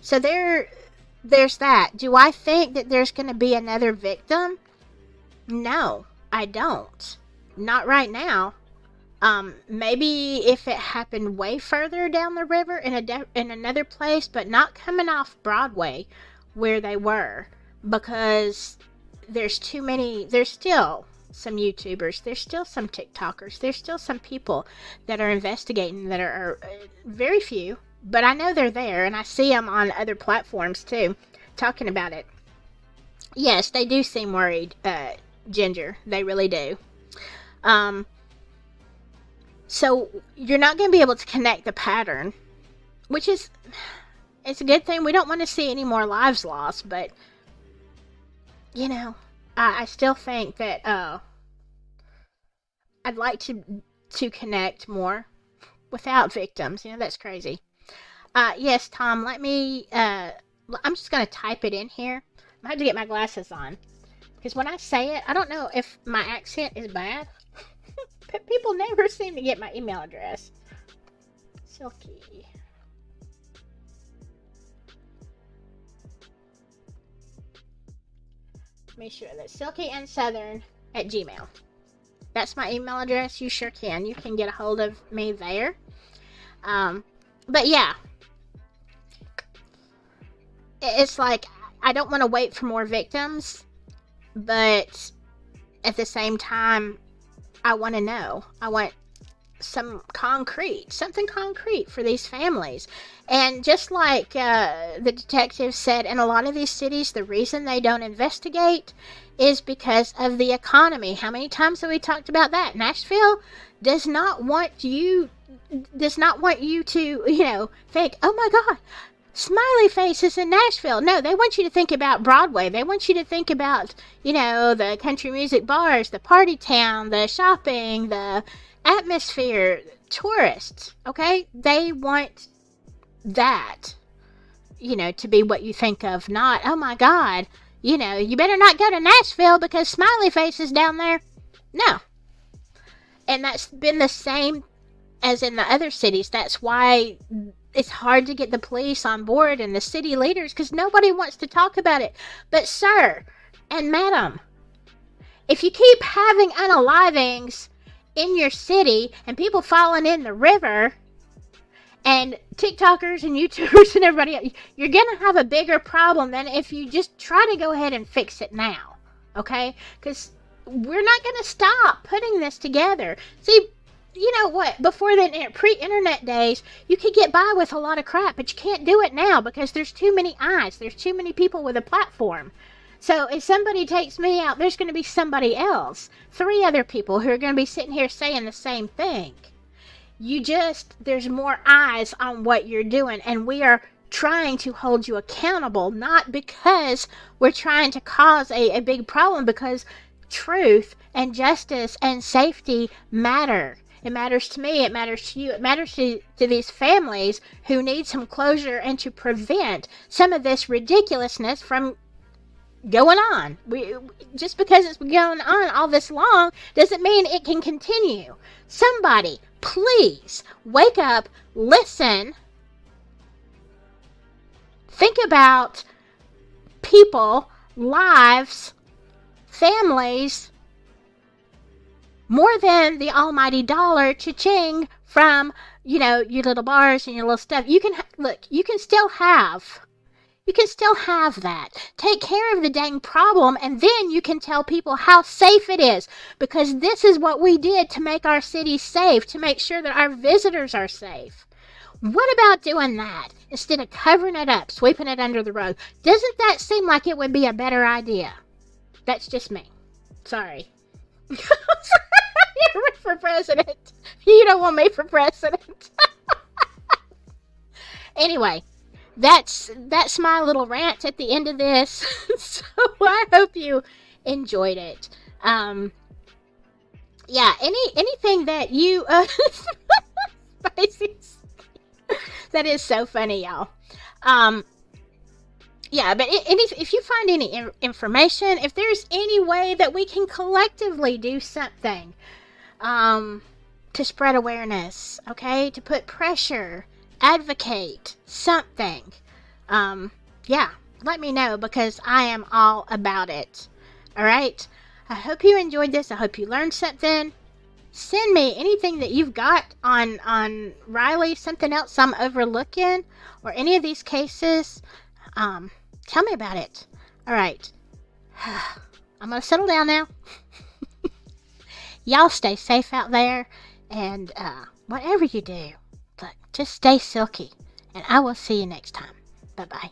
So there's that. Do I think that there's going to be another victim? No, I don't. Not right now. Maybe if it happened way further down the river in another place, but not coming off Broadway where they were, because there's too many. There's still some YouTubers, there's still some TikTokers, there's still some people that are investigating, that are very few, but I know they're there, and I see them on other platforms too, talking about it. Yes, they do seem worried, Ginger, they really do. So you're not going to be able to connect the pattern, which is, it's a good thing. We don't want to see any more lives lost, but you know, I still think that I'd like to connect more without victims. You know, that's crazy. Yes, Tom, let me, I'm just going to type it in here. I have to get my glasses on, because when I say it, I don't know if my accent is bad. But people never seem to get my email address. Silky. Let me sure that silkysouthern at Gmail. That's my email address. You sure can. You can get a hold of me there. But yeah, it's like I don't want to wait for more victims, but at the same time, I want to know. I want something concrete for these families. And just like the detective said, in a lot of these cities, the reason they don't investigate is because of the economy. How many times have we talked about that? Nashville does not want you to, think, oh my God, Smiley Face is in Nashville. No, they want you to think about Broadway. They want you to think about, the country music bars, the party town, the shopping, the atmosphere, tourists, okay? They want that, to be what you think of, not, oh my God, you better not go to Nashville because Smiley Face is down there. No. And that's been the same as in the other cities. That's why it's hard to get the police on board and the city leaders, because nobody wants to talk about it. But sir and madam, if you keep having unalivings in your city and people falling in the river and TikTokers and YouTubers and everybody else, you're going to have a bigger problem than if you just try to go ahead and fix it now. Okay? Because we're not going to stop putting this together. See, you know what? Before the pre-internet days, you could get by with a lot of crap, but you can't do it now because there's too many eyes. There's too many people with a platform. So if somebody takes me out, there's going to be somebody else. 3 other people who are going to be sitting here saying the same thing. There's more eyes on what you're doing, and we are trying to hold you accountable, not because we're trying to cause a big problem, because truth and justice and safety matter. It matters to me, it matters to you, it matters to these families who need some closure and to prevent some of this ridiculousness from going on. Just because it's been going on all this long doesn't mean it can continue. Somebody, please, wake up, listen, think about people, lives, families, more than the almighty dollar cha-ching from, your little bars and your little stuff. You can still have that. Take care of the dang problem, and then you can tell people how safe it is, because this is what we did to make our city safe, to make sure that our visitors are safe. What about doing that instead of covering it up, sweeping it under the rug? Doesn't that seem like it would be a better idea? That's just me. Sorry. You're for president. You don't want me for president. Anyway, that's my little rant at the end of this. So I hope you enjoyed it. Yeah, anything that you spicy. That is so funny, y'all. Yeah, but if you find any information, if there's any way that we can collectively do something to spread awareness, okay, to put pressure, advocate something, yeah, let me know, because I am all about it. All right, I hope you enjoyed this. I hope you learned something. Send me anything that you've got on Riley, something else I'm overlooking, or any of these cases. Tell me about it. All right. I'm going to settle down now. Y'all stay safe out there. And whatever you do, just stay silky. And I will see you next time. Bye-bye.